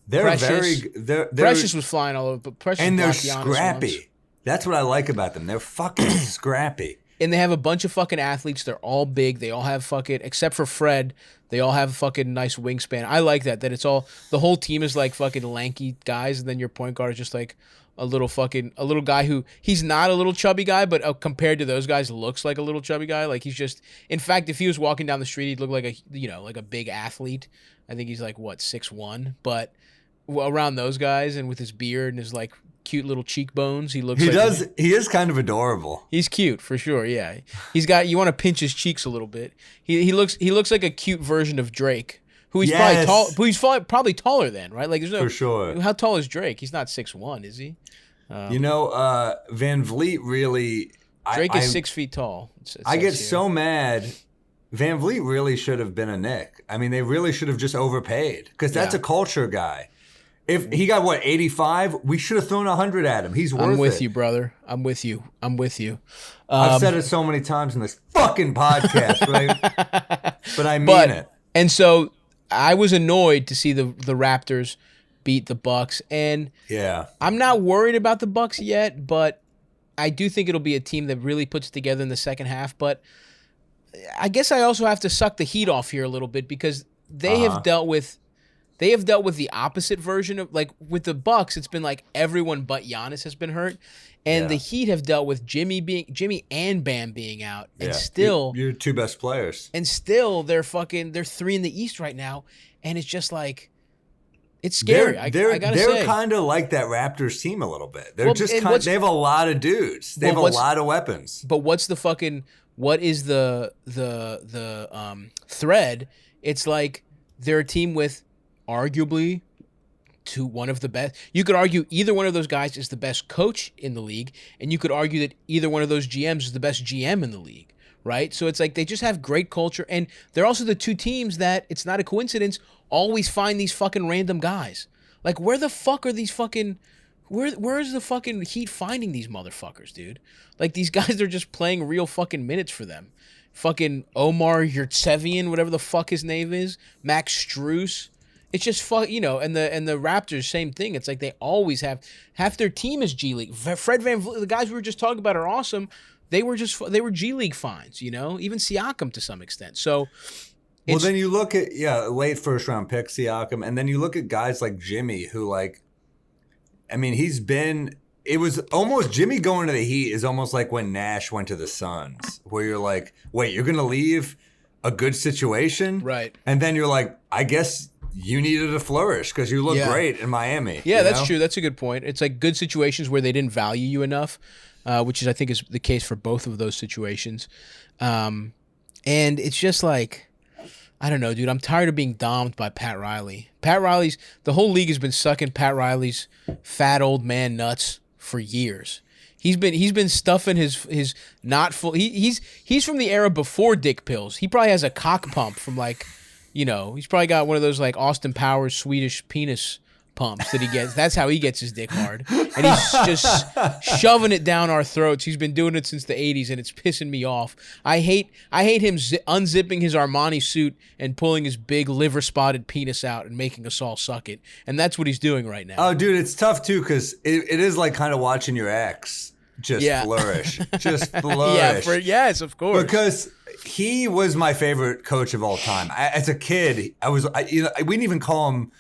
They're Precious. they're Precious was flying all over, but Precious and they're blocked Giannis scrappy. once. That's what I like about them. They're fucking scrappy. and they have a bunch of fucking athletes. They're all big. They all have fucking, except for Fred, they all have fucking nice wingspan. I like that it's all, the whole team is like fucking lanky guys, and then your point guard is just like a little guy who, he's not a little chubby guy, but compared to those guys, looks like a little chubby guy. Like he's just, in fact, if he was walking down the street, he'd look like like a big athlete. I think he's like, what, 6'1", but around those guys and with his beard and his like cute little cheekbones, he is kind of adorable. He's cute for sure. Yeah, you want to pinch his cheeks a little bit. He looks like a cute version of Drake, who he's probably tall, who he's probably taller than, right? Like there's no, for sure. How tall is Drake? He's not 6'1", is he? Van Vliet really. Drake is 6 feet tall. I get so mad. Van Vliet really should have been a Knick. I mean, they really should have just overpaid, because that's a culture guy. If he got 85, we should have thrown 100 at him. He's worth it. I'm with you, brother. I'm with you. I've said it so many times in this fucking podcast, right? But I mean it. And so I was annoyed to see the Raptors beat the Bucks, and I'm not worried about the Bucks yet, but I do think it'll be a team that really puts together in the second half. But I guess I also have to suck the heat off here a little bit, because they have dealt with the opposite version of, like, with the Bucks, it's been like everyone but Giannis has been hurt, and the Heat have dealt with Jimmy and Bam being out, and still your two best players, and still they're 3 in the East right now, and it's just like, it's scary. They're kind of like that Raptors team a little bit. They're they have a lot of dudes. They have a lot of weapons. But what is the thread? It's like they're a team with arguably one of the best. You could argue either one of those guys is the best coach in the league, and you could argue that either one of those GMs is the best GM in the league, right? So it's like they just have great culture, and they're also the two teams that, it's not a coincidence, always find these fucking random guys. Like, where the fuck are these fucking... Where's the fucking Heat finding these motherfuckers, dude? Like, these guys, they're just playing real fucking minutes for them. Fucking Omar Yurtsevian, whatever the fuck his name is, Max Strus. It's just and the Raptors, same thing. It's like they always have, half their team is G League. Fred VanVleet, the guys we were just talking about are awesome. They were G League finds, even Siakam to some extent. So, well, then you look at late first round pick Siakam, and then you look at guys like Jimmy, who, like, I mean, it was almost, Jimmy going to the Heat is almost like when Nash went to the Suns, where you're like, wait, you're gonna leave a good situation, right? And then you're like, I guess you needed to flourish because you look great in Miami. Yeah, that's true. That's a good point. It's like good situations where they didn't value you enough, which I think is the case for both of those situations. And it's just like, I don't know, dude. I'm tired of being domed by Pat Riley. The whole league has been sucking Pat Riley's fat old man nuts for years. He's been stuffing his not full. He's from the era before dick pills. He probably has a cock pump from, like, he's probably got one of those like Austin Powers Swedish penis pumps that he gets. That's how he gets his dick hard, and he's just shoving it down our throats. He's been doing it since the 80s, and it's pissing me off. I hate him unzipping his Armani suit and pulling his big liver spotted penis out and making us all suck it, and that's what he's doing right now. Oh, dude, it's tough too, because it is like kind of watching your ex just flourish. Just flourish. Yes, of course. Because he was my favorite coach of all time. As a kid, we didn't even call him,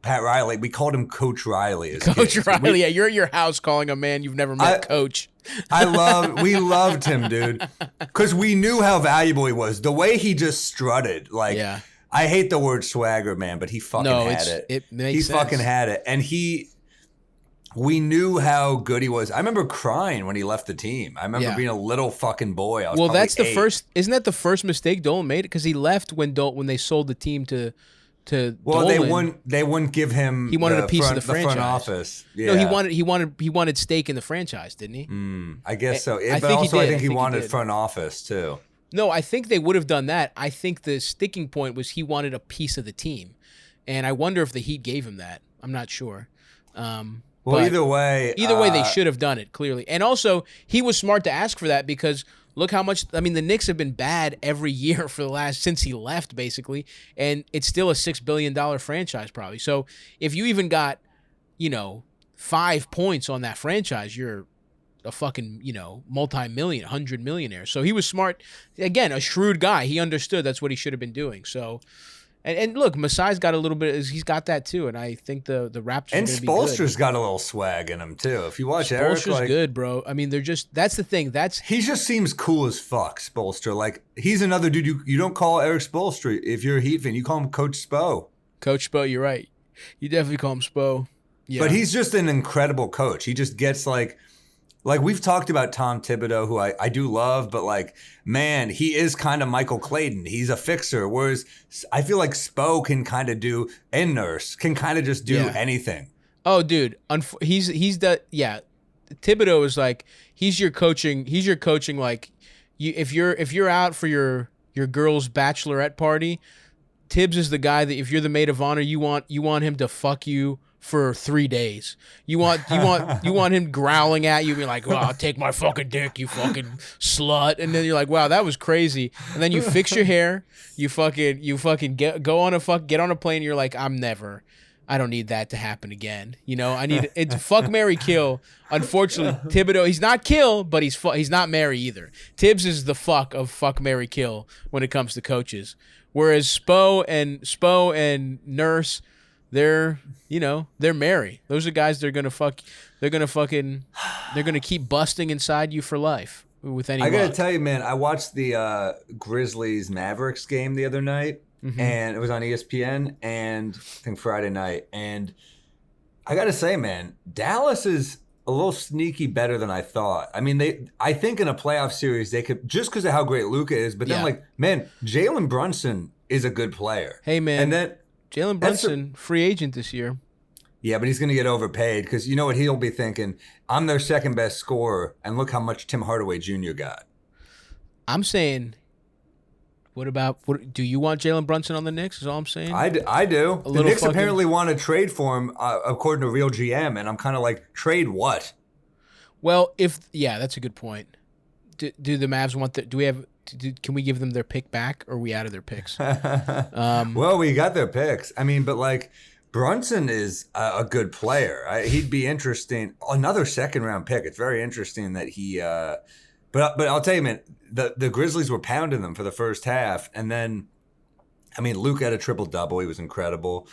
Pat Riley. We called him Coach Riley. Coach Riley. Yeah, you're at your house calling a man you've never met Coach. We loved him, dude, because we knew how valuable he was. The way he just strutted, like, I hate the word swagger, man, but he fucking had it. It makes sense. Fucking had it, and we knew how good he was. I remember crying when he left the team. I remember being a little fucking boy. I was that's the 8. first. Isn't that the first mistake Dolan made? Because he left when they sold the team to Dolan. They wouldn't give him. He wanted a piece of the franchise. Front office. Yeah. No, he wanted stake in the franchise, didn't he? I guess so. I think he wanted front office too. No, I think they would have done that. I think the sticking point was he wanted a piece of the team, and I wonder if the Heat gave him that. I'm not sure. Either way, they should have done it, clearly. And also, he was smart to ask for that, because look how much, the Knicks have been bad every year since he left, basically, and it's still a $6 billion franchise, probably. So if you even got, 5 points on that franchise, you're a fucking, multi-million, 100 millionaire. So he was smart. Again, a shrewd guy. He understood that's what he should have been doing. So, and look, Masai's got a little bit. He's got that too. And I think the Raptors and are gonna be good. Spoelstra's got a little swag in him too. If you watch Eric, Spoelstra's good, bro. I mean, that's the thing. He just seems cool as fuck, Spoelstra. Like, he's another dude. You don't call Eric Spoelstra if you're a Heat fan. You call him Coach Spo. Coach Spo, you're right. You definitely call him Spo. Yeah. But he's just an incredible coach. He just gets like we've talked about Tom Thibodeau, who I do love, but like, man, he is kind of Michael Clayton. He's a fixer. Whereas I feel like Spo can kind of do, and Nurse can kind of just do anything. Oh, dude, he's the Thibodeau is like he's your coaching like if you're out for your girl's bachelorette party, Tibbs is the guy that if you're the maid of honor, you want him to fuck you for 3 days. You want him growling at you, being like, "Wow, take my fucking dick, you fucking slut," and then you're like, "Wow, that was crazy." And then you fix your hair, you fucking get on a plane. And you're like, I don't need that to happen again. I need it's fuck, marry, kill. Unfortunately, Thibodeau, he's not kill, but he's not marry either. Tibbs is the fuck, marry, kill when it comes to coaches. Whereas Spo and Nurse, they're marry. Those are guys they're gonna keep busting inside you for life with any. I gotta tell you, man, I watched the Grizzlies Mavericks game the other night. Mm-hmm. And it was on ESPN and I think Friday night. And I got to say, man, Dallas is a little sneaky better than I thought. I mean, I think in a playoff series, they could, just because of how great Luka is, but then man, Jalen Brunson is a good player. Hey, man. And then Jalen Brunson, free agent this year. Yeah, but he's going to get overpaid because you know what he'll be thinking? I'm their second best scorer, and look how much Tim Hardaway Jr. got. I'm saying... What do you want Jalen Brunson on the Knicks? Is all I'm saying. I do. The Knicks apparently want to trade for him, according to Real GM, and I'm kind of like, trade what? Well, that's a good point. Do the Mavs want do we have? Can we give them their pick back, or are we out of their picks? Well, we got their picks. I mean, but like Brunson is a good player. He'd be interesting. Another second round pick. It's very interesting that he. But I'll tell you, man, the Grizzlies were pounding them for the first half. And then, I mean, Luke had a triple-double. He was incredible.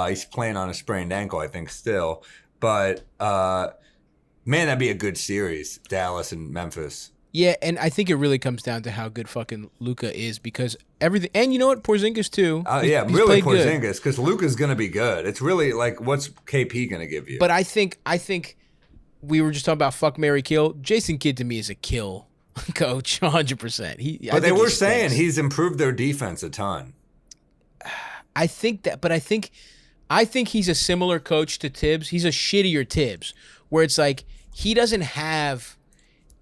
He's playing on a sprained ankle, I think, still. But, man, that'd be a good series, Dallas and Memphis. Yeah, and I think it really comes down to how good fucking Luka is because everything – and you know what? Porzingis, too. He's really Porzingis because Luka's going to be good. It's really like what's KP going to give you? But I think we were just talking about fuck, marry, kill. Jason Kidd to me is a kill coach, 100%. But they were saying he's improved their defense a ton. I think he's a similar coach to Tibbs. He's a shittier Tibbs, where it's like he doesn't have.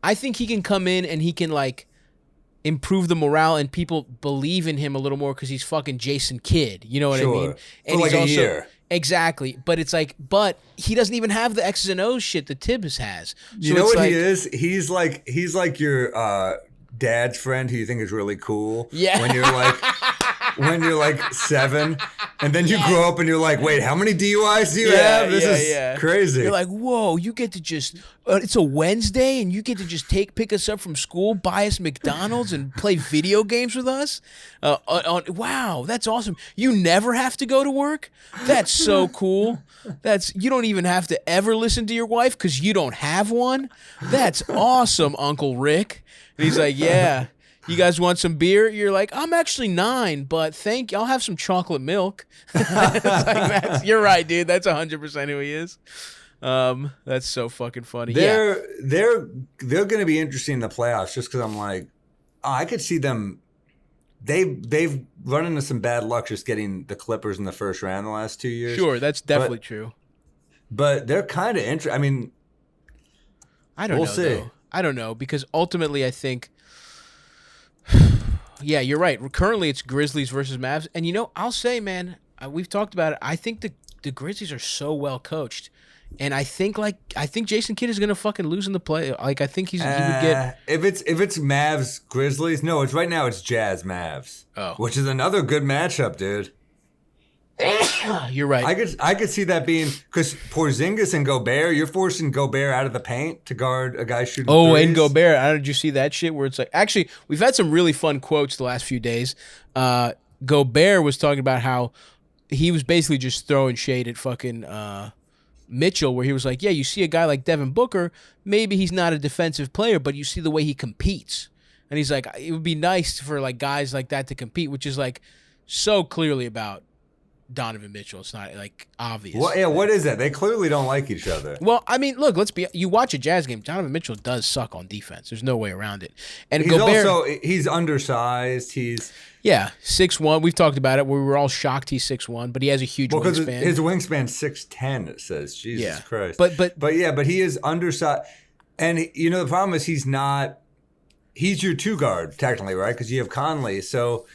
I think he can come in and he can like improve the morale and people believe in him a little more because he's fucking Jason Kidd. You know what I mean? And for like a year. Exactly, but it's like, but he doesn't even have the X's and O's shit that Tibbs has. So you know what he is? He's like your dad's friend who you think is really cool. Yeah. When you're like 7, and then you grow up and you're like, wait, how many DUIs do you have? This is crazy. You're like, whoa, you get to just it's a Wednesday and you get to just pick us up from school, buy us McDonald's, and play video games with us. Wow, that's awesome. You never have to go to work. That's so cool. You don't even have to ever listen to your wife because you don't have one. That's awesome, Uncle Rick. And he's like, yeah. You guys want some beer? You're like, I'm actually 9, but I'll have some chocolate milk. It's like, you're right, dude. That's 100% who he is. That's so fucking funny. They're going to be interesting in the playoffs just because I'm like, I could see them. They've run into some bad luck just getting the Clippers in the first round the last 2 years. Sure, that's definitely true. But they're kind of interesting. I mean, we'll see. Though. I don't know because ultimately I think. Yeah, you're right. Currently, it's Grizzlies versus Mavs, and I'll say, man, we've talked about it. I think the Grizzlies are so well coached, and I think Jason Kidd is gonna fucking lose in the play. Like I think he would get if it's Mavs Grizzlies. No, it's right now. It's Jazz Mavs, which is another good matchup, dude. You're right. I could see that being because Porzingis and Gobert, you're forcing Gobert out of the paint to guard a guy shooting threes. And Gobert. Did you see that shit where it's like, actually, we've had some really fun quotes the last few days. Gobert was talking about how he was basically just throwing shade at fucking Mitchell, where he was like, yeah, you see a guy like Devin Booker, maybe he's not a defensive player, but you see the way he competes. And he's like, it would be nice for like guys like that to compete, which is like so clearly about Donovan Mitchell. It's not like obvious. Well, yeah, what is that? They clearly don't like each other. Well, I mean, look, you watch a Jazz game, Donovan Mitchell does suck on defense. There's no way around it. And He's undersized. He's 6'1". We've talked about it. We were all shocked he's 6'1", but he has a huge wingspan. His wingspan's 6'10", it says. Jesus Christ. But he is undersized. And the problem is he's your two guard technically, right? Because you have Conley. So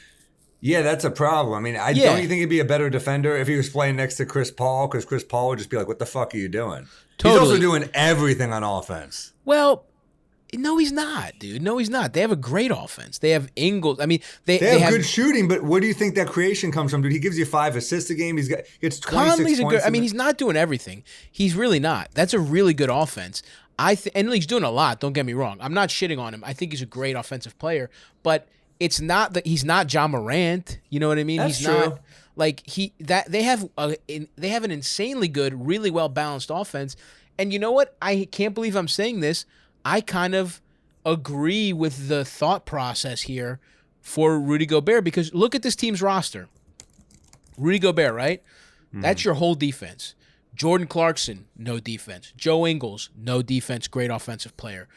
yeah, that's a problem. I mean, don't you think he'd be a better defender if he was playing next to Chris Paul? Because Chris Paul would just be like, what the fuck are you doing? Totally. He's also doing everything on offense. Well, no, he's not, dude. No, he's not. They have a great offense. They have Ingles. I mean, they have good shooting, but where do you think that creation comes from, dude? He gives you 5 assists a game. He gets 26 Conley's points. He's not doing everything. He's really not. That's a really good offense. And he's doing a lot. Don't get me wrong. I'm not shitting on him. I think he's a great offensive player, but it's not that he's not John Morant. You know what I mean? That's he's true. Not like they have an insanely good, really well balanced offense. And you know what? I can't believe I'm saying this. I kind of agree with the thought process here for Rudy Gobert because look at this team's roster. Rudy Gobert, right? That's your whole defense. Jordan Clarkson, no defense. Joe Ingles, no defense, great offensive player.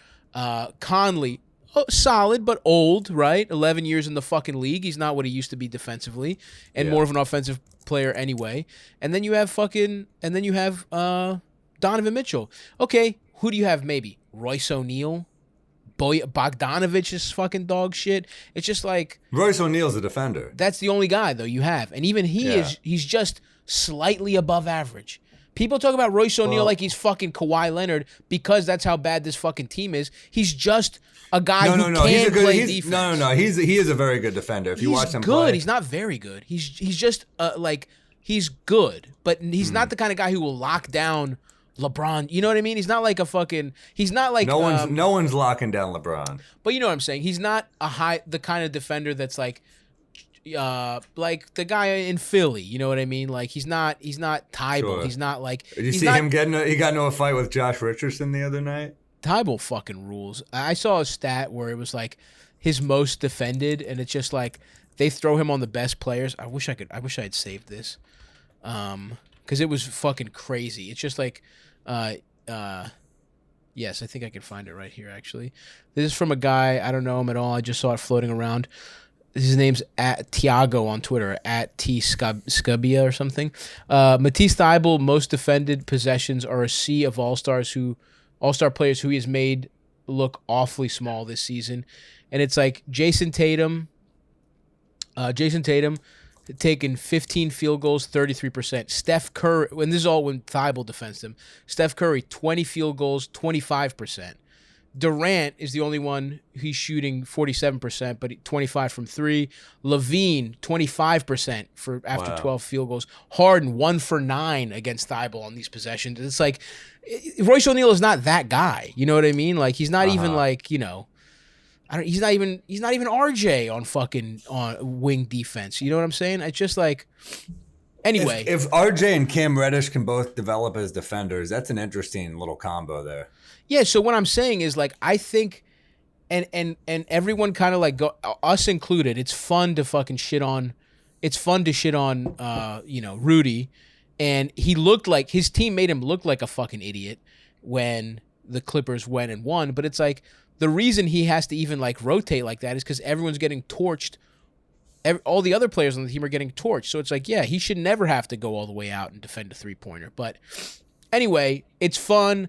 Conley, solid but old, right? 11 years in the fucking league. He's not what he used to be defensively, and more of an offensive player anyway. And then you have Donovan Mitchell. Okay, who do you have? Maybe Royce O'Neal. Bogdanovich is fucking dog shit. It's just like Royce O'Neal's a defender. That's the only guy though you have, and even he's just slightly above average. People talk about Royce O'Neal like he's fucking Kawhi Leonard because that's how bad this fucking team is. He's just a guy who can play defense. No. He is a very good defender. If you watch him play, he's not very good. He's just he's good, but he's not the kind of guy who will lock down LeBron. You know what I mean? He's not like he's not like no one's locking down LeBron. But you know what I'm saying? He's not the kind of defender that's like the guy in Philly, you know what I mean? Like he's not Tybalt. Sure. He's not like. Did you see him he got into a fight with Josh Richardson the other night? Tybalt fucking rules. I saw a stat where it was like his most defended, and it's just like they throw him on the best players. I wish I had saved this, because it was fucking crazy. It's just like, yes, I think I can find it right here. Actually, this is from a guy I don't know him at all. I just saw it floating around. His name's at Tiago on Twitter, at T Scubia or something. Matisse Thybulle, most defended possessions are a sea of all-star players who he has made look awfully small this season. And it's like Jason Tatum taking 15 field goals, 33%. Steph Curry, and this is all when Thybulle defends him. Steph Curry, 20 field goals, 25%. Durant is the only one he's shooting 47%, but 25 from 3. Levine, 25% for after 12 field goals. Harden, 1 for 9 against Thybulle on these possessions. It's like Royce O'Neal is not that guy. You know what I mean? Like he's not even like, he's not even RJ on wing defense. You know what I'm saying? It's just like anyway. If RJ and Cam Reddish can both develop as defenders, that's an interesting little combo there. Yeah, so what I'm saying is like I think and everyone kind of like us included, it's fun to fucking shit on Rudy, and he looked like his team made him look like a fucking idiot when the Clippers went and won, but it's like the reason he has to even like rotate like that is because everyone's getting torched. All the other players on the team are getting torched, so it's like, yeah, he should never have to go all the way out and defend a three-pointer. But anyway, it's fun.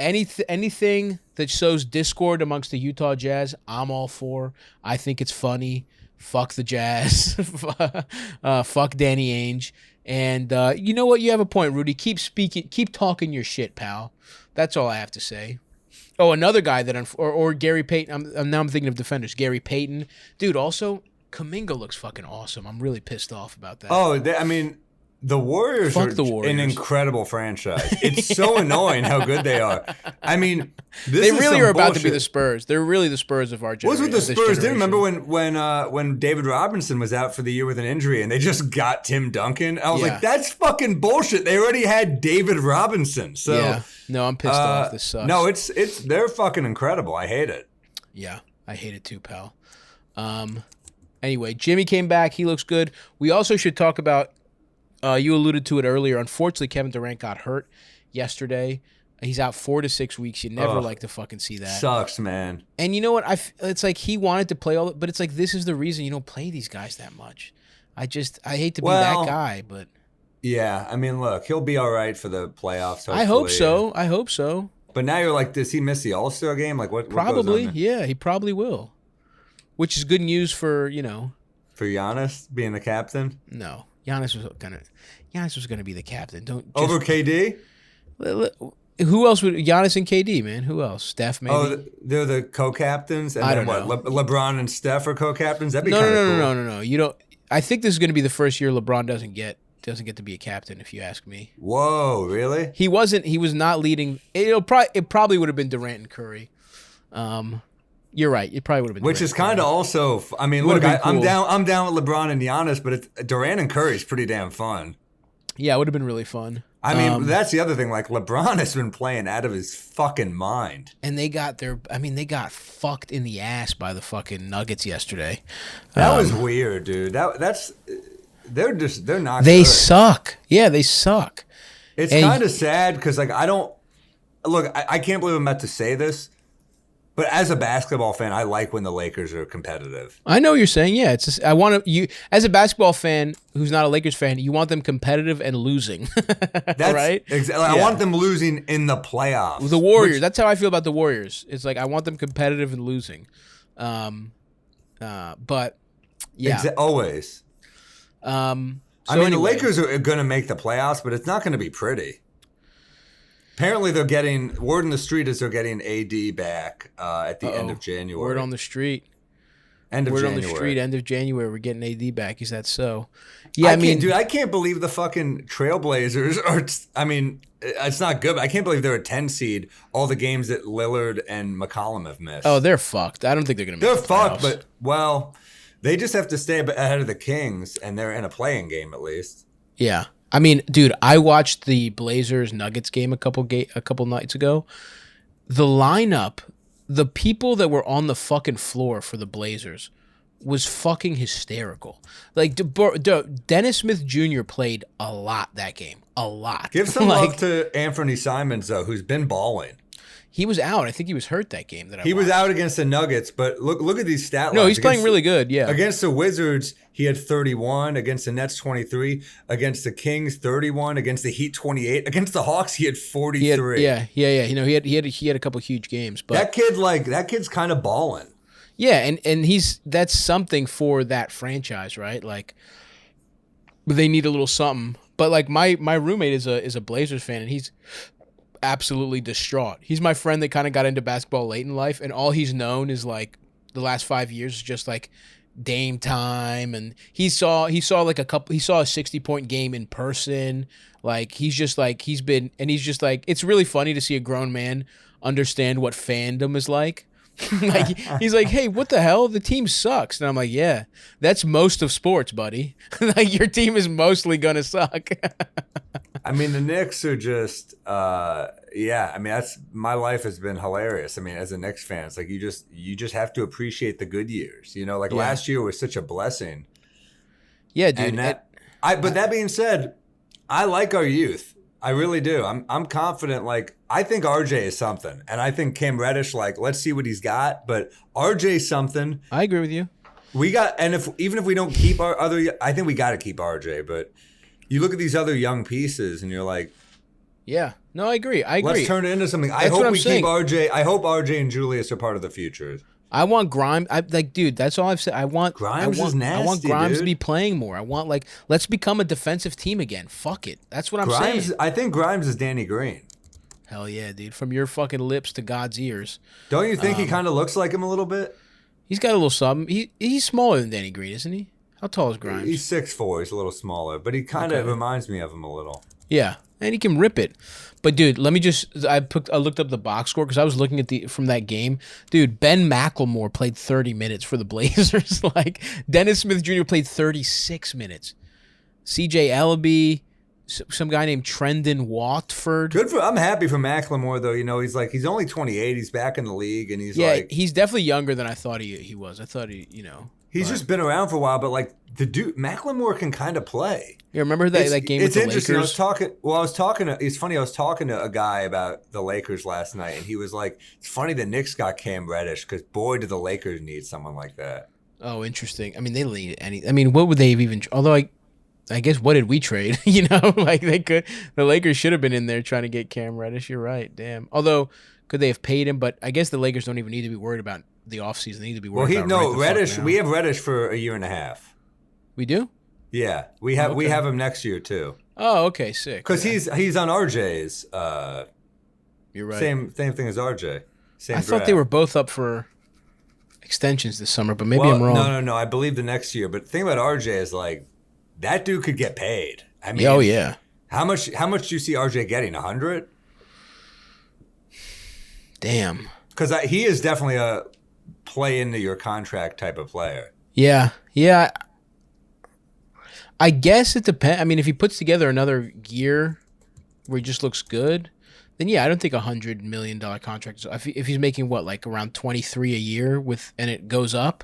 Anything that sows discord amongst the Utah Jazz, I'm all for. I think it's funny. Fuck the Jazz. Fuck Danny Ainge. And you know what? You have a point, Rudy. Keep talking your shit, pal. That's all I have to say. Oh, another guy that or Gary Payton. I'm thinking of defenders. Gary Payton, dude. Also, Kuminga looks fucking awesome. I'm really pissed off about that. Oh, The Warriors Fuck are the Warriors. an incredible franchise. It's so annoying how good they are. I mean, this They is really some are about to be bullshit. the Spurs. They're really the Spurs of our What's generation. with the of this Spurs? Didn't generation. remember when David Robinson was out for the year with an injury and they just got Tim Duncan? I was Yeah. like, that's fucking bullshit. They already had David Robinson. So Yeah. No, I'm pissed off. This sucks. no, it's they're fucking incredible. I hate it. Yeah, I hate it too, pal. Anyway, Jimmy came back. He looks good. We also should talk about, you alluded to it earlier. Unfortunately, Kevin Durant got hurt yesterday. He's out 4 to 6 weeks. You never like to fucking see that. Sucks, man. And you know what? It's like he wanted to play all, but it's like this is the reason you don't play these guys that much. I hate to be that guy, but Yeah, I mean, look, he'll be all right for the playoffs. Hopefully. I hope so. I hope so. But now you're like, does he miss the All-Star game? Like, what Probably, goes on there? yeah, he probably will. Which is good news for For Giannis being the captain? no. Giannis was gonna be the captain. Don't just, Over KD? Who else would Giannis and KD, man? Who else? Steph, maybe. Oh, they're the co-captains? And I then don't what? know. LeBron and Steph are co-captains? That'd be no, kind of no, cool. no. You don't. I think this is going to be the first year LeBron doesn't get to be a captain. If you ask me, Whoa, really? he wasn't. He was not leading. It probably would have been Durant and Curry. You're right. It probably would have been. Which Durant is kind of also. I mean, Would've look, been cool. I'm down with LeBron and Giannis, but Durant and Curry's pretty damn fun. Yeah, it would have been really fun. I mean, that's the other thing. Like, LeBron has been playing out of his fucking mind. And they got they got fucked in the ass by the fucking Nuggets yesterday. That was weird, dude. They're not. They good. suck. Yeah, they suck. It's And- kind of sad because, like, I don't look. I can't believe I'm about to say this, but as a basketball fan, I like when the Lakers are competitive. I know what you're saying. Yeah, it's just, I want to you as a basketball fan who's not a Lakers fan, you want them competitive and losing. That's right? Exactly. I Yeah. want them losing in the playoffs. The Warriors. That's how I feel about the Warriors. It's like I want them competitive and losing. But yeah. Always. So I mean, anyway, the Lakers are going to make the playoffs, but it's not going to be pretty. Apparently, they're getting word in the street is they're getting AD back at the end of January. Word on the street. End of Word January. on the street. End of January. We're getting AD back. Is that so? Yeah, I can't believe the fucking Trailblazers are. I mean, it's not good, but I can't believe they're a 10 seed. All the games that Lillard and McCollum have missed. Oh, they're fucked. I don't think they're gonna. they're Make the fucked, playoffs. but they just have to stay ahead of the Kings, and they're in a playing game at least. Yeah. I mean, dude, I watched the Blazers Nuggets game a couple nights ago. The lineup, the people that were on the fucking floor for the Blazers was fucking hysterical. Like Dennis Smith Jr. played a lot that game. A lot. Give some like, love to Anthony Simons though, who's been balling. He was out. I think he was hurt that game that I He was watched. out against the Nuggets, but look at these stat lines. No, he's playing really good. Yeah. Against the Wizards, he had 31. Against the Nets, 23. Against the Kings, 31. Against the Heat, 28. Against the Hawks, he had 43. Yeah. You know, he had a couple huge games, but that kid's kind of balling. yeah, and that's something for that franchise, right? Like they need a little something. But like my roommate is a Blazers fan, and he's absolutely distraught. He's my friend that kind of got into basketball late in life, and all he's known is like the last 5 years is just like Dame time, and he saw a 60-point game in person. Like he's just like it's really funny to see a grown man understand what fandom is like. Like he's like, hey, what the hell? The team sucks. And I'm like, yeah, that's most of sports, buddy. Like your team is mostly gonna suck. I mean, the Knicks are just, yeah. I mean, my life has been hilarious. I mean, as a Knicks fan, it's like you just have to appreciate the good years. You know, like last year was such a blessing. Yeah, dude. But that being said, I like our youth. I really do. I'm confident. Like I think RJ is something, and I think Cam Reddish. Like let's see what he's got. But RJ's something. I agree with you. We got, and even if we don't keep our other, I think we got to keep RJ. But you look at these other young pieces, and you're like, yeah, no, I agree. let's turn it into something. I That's what hope I'm we saying. keep RJ. I hope RJ and Julius are part of the future. I want Grimes. Dude, that's all I've said. I want Grimes is I want nasty, Grimes dude. to be playing more. I want let's become a defensive team again. Fuck it. That's what I'm Grimes, saying. I think Grimes is Danny Green. Hell yeah, dude. From your fucking lips to God's ears. Don't you think he kind of looks like him a little bit? He's got a little something. He's smaller than Danny Green, isn't he? How tall is Grimes? He's 6'4". He's a little smaller, but he kind of reminds me of him a little. Yeah, and he can rip it. But dude, let me just I looked up the box score because I was looking at from that game. Dude, Ben McLemore played 30 minutes for the Blazers. Like Dennis Smith Jr. played 36 minutes. CJ Ellaby, some guy named Trendon Watford. I'm happy for McLemore though. You know, he's only 28. He's back in the league, and he's definitely younger than I thought he was. I thought he's just been around for a while. But like the dude, McLemore can kind of play. Yeah, remember that game with the Lakers? It's interesting. It's funny. I was talking to a guy about the Lakers last night, and he was like, "It's funny the Knicks got Cam Reddish because boy, do the Lakers need someone like that." Oh, interesting. I mean, they need any. I mean, what would they have even? Although I guess what did we trade? You know, like the Lakers should have been in there trying to get Cam Reddish. You're right. Damn. Although could they have paid him? But I guess the Lakers don't even need to be worried about the offseason. They need to be worried about Reddish. We have Reddish for a year and a half. We do. Yeah, we have him next year too. Oh, okay, sick. Because he's on RJ's. You're right. Same thing as RJ. I thought they were both up for extensions this summer, but maybe I'm wrong. No. I believe the next year. But the thing about RJ is like that dude could get paid. I mean, oh yeah. How much do you see RJ getting? 100? Damn. Because he is definitely a play into your contract type of player. Yeah. I guess it depends. I mean, if he puts together another year where he just looks good, then yeah, I don't think $100 million contract. If he's making what, like around 23 a year and it goes up,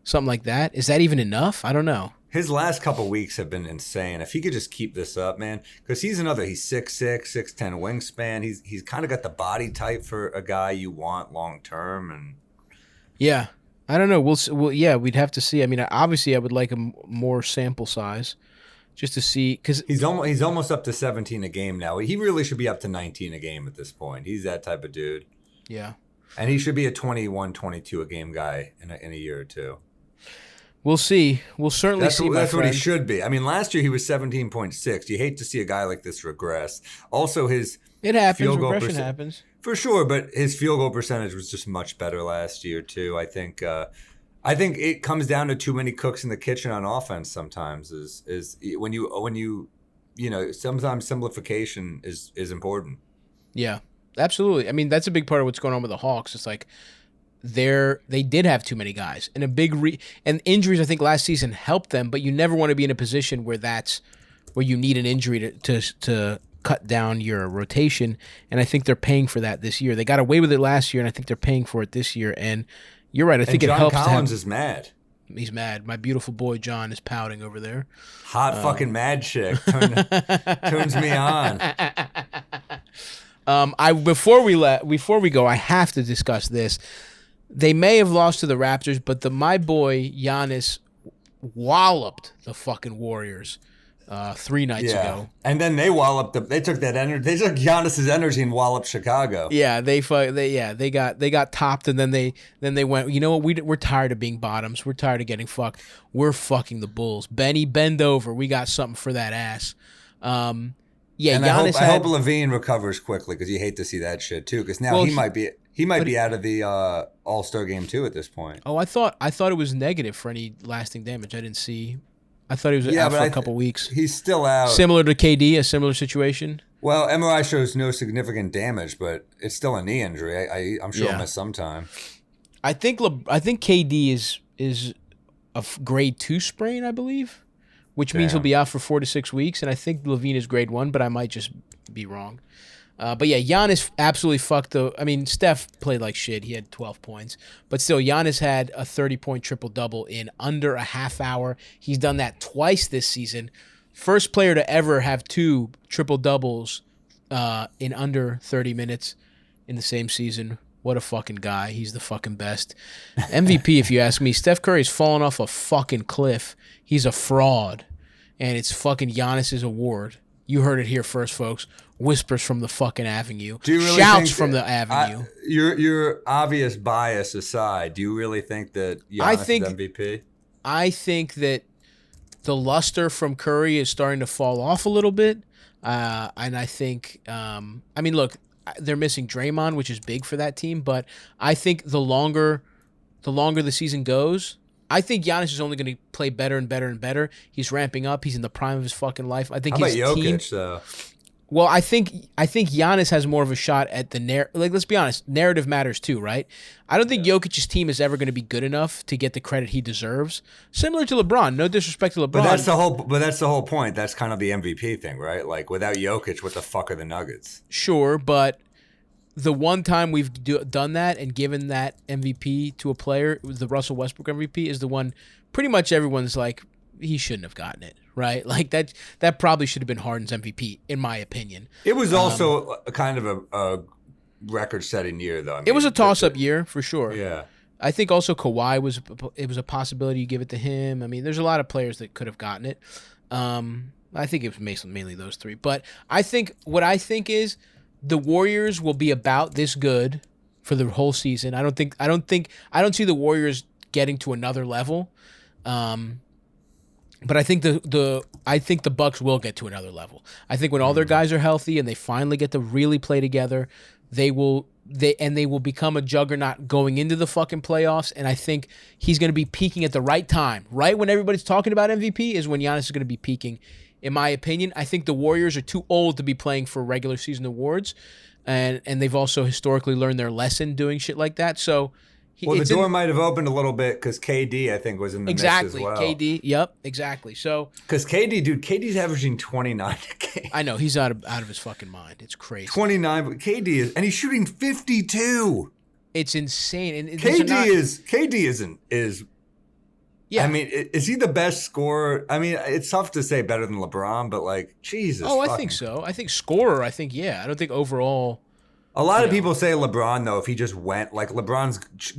something like that, is that even enough? I don't know. His last couple weeks have been insane. If he could just keep this up, man, because he's 6'6", 6'10" wingspan. He's kind of got the body type for a guy you want long term, and yeah. I don't know. We'd have to see. I mean, obviously, I would like a more sample size, just to see because he's almost up to 17 a game now. He really should be up to 19 a game at this point. He's that type of dude. Yeah, and he should be a 21, 22 a game guy in a year or two. We'll see. We'll certainly see. That's what he should be. I mean, last year he was 17.6. You hate to see a guy like this regress. Also, it happens. Field goal regression happens. For sure, but his field goal percentage was just much better last year too. I think it comes down to too many cooks in the kitchen on offense. Sometimes is when you sometimes simplification is important. Yeah, absolutely. I mean, that's a big part of what's going on with the Hawks. It's like they did have too many guys, and and injuries. I think last season helped them, but you never want to be in a position where you need an injury to cut down your rotation, and I think they're paying for that this year. They got away with it last year, and I think they're paying for it this year. And you're right. I think it helps. John Collins is mad. He's mad. My beautiful boy John is pouting over there. Hot fucking mad chick turns me on. Before we go, I have to discuss this. They may have lost to the Raptors, but my boy Giannis walloped the fucking Warriors 3 nights ago. And then they walloped they took that energy. They took Giannis's energy and walloped Chicago. Yeah, they got topped, and then they went, you know what, we're tired of being bottoms. We're tired of getting fucked. We're fucking the Bulls. Benny, bend over. We got something for that ass. And Giannis I hope Levine recovers quickly, because you hate to see that shit too, because now he might be out of the All-Star game too at this point. Oh, I thought it was negative for any lasting damage. I didn't see. I thought he was out for a couple weeks. He's still out. Similar to KD, a similar situation. Well, MRI shows no significant damage, but it's still a knee injury. I'm sure he'll miss some time. I think KD is a grade 2 sprain, I believe, which means he'll be out for 4 to 6 weeks. And I think Levine is grade 1, but I might just be wrong. But yeah, Giannis absolutely fucked Steph played like shit. He had 12 points. But still, Giannis had a 30-point triple-double in under a half hour. He's done that twice this season. First player to ever have 2 triple-doubles in under 30 minutes in the same season. What a fucking guy. He's the fucking best. MVP, if you ask me. Steph Curry's fallen off a fucking cliff. He's a fraud. And it's fucking Giannis's award. You heard it here first, folks. Whispers from the fucking avenue. Do you really Shouts from the avenue. Your obvious bias aside, do you really think that Giannis is MVP? I think that the luster from Curry is starting to fall off a little bit. And I think, look, they're missing Draymond, which is big for that team. But I think the longer the season goes, I think Giannis is only going to play better and better and better. He's ramping up. He's in the prime of his fucking life. I think How about his Jokic, team. though? Well, I think Giannis has more of a shot at the like. Let's be honest, narrative matters too, right? I don't think Jokic's team is ever going to be good enough to get the credit he deserves. Similar to LeBron, no disrespect to LeBron, But that's the whole point. That's kind of the MVP thing, right? Like without Jokic, what the fuck are the Nuggets? Sure, but the one time we've done that and given that MVP to a player, the Russell Westbrook MVP, is the one pretty much everyone's like, he shouldn't have gotten it, right? Like that probably should have been Harden's MVP, in my opinion. It was also a kind of a record-setting year, though. I mean, It was a toss-up year for sure. Yeah. I think also Kawhi was a possibility you give it to him. I mean, there's a lot of players that could have gotten it. I think it was mainly those three. But I think is the Warriors will be about this good for the whole season. I don't see the Warriors getting to another level. But I think the Bucks will get to another level. I think when all their guys are healthy and they finally get to really play together, they will become a juggernaut going into the fucking playoffs. And I think he's going to be peaking at the right time. Right when everybody's talking about MVP is when Giannis is going to be peaking. In my opinion, I think the Warriors are too old to be playing for regular season awards, and they've also historically learned their lesson doing shit like that. So. Well, the door might have opened a little bit because KD, I think, was in the mix as well. KD, yep, exactly. So because KD's averaging 29 a game. I know he's out of his fucking mind. It's crazy. 29, but KD is, and he's shooting 52. It's insane. And KD is. Yeah. I mean, is he the best scorer? I mean, it's tough to say better than LeBron, but like Jesus. Oh, I think so. I think scorer. Yeah. I don't think overall. A lot of people say LeBron, though, if he just went, like LeBron's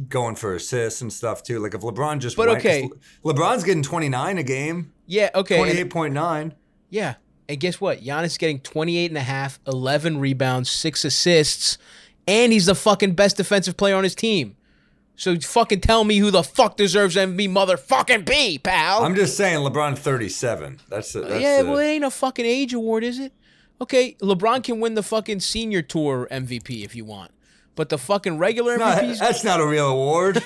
going for assists and stuff, too. Like if LeBron just went. Okay. LeBron's getting 29 a game. Yeah, okay. 28.9. Yeah. And guess what? Giannis is getting 28.5, 11 rebounds, 6 assists, and he's the fucking best defensive player on his team. So fucking tell me who the fuck deserves MVP motherfucking B, pal. I'm just saying LeBron 37. That's well, it ain't a fucking age award, is it? Okay, LeBron can win the fucking senior tour MVP if you want. But the fucking regular MVP... That's not a real award.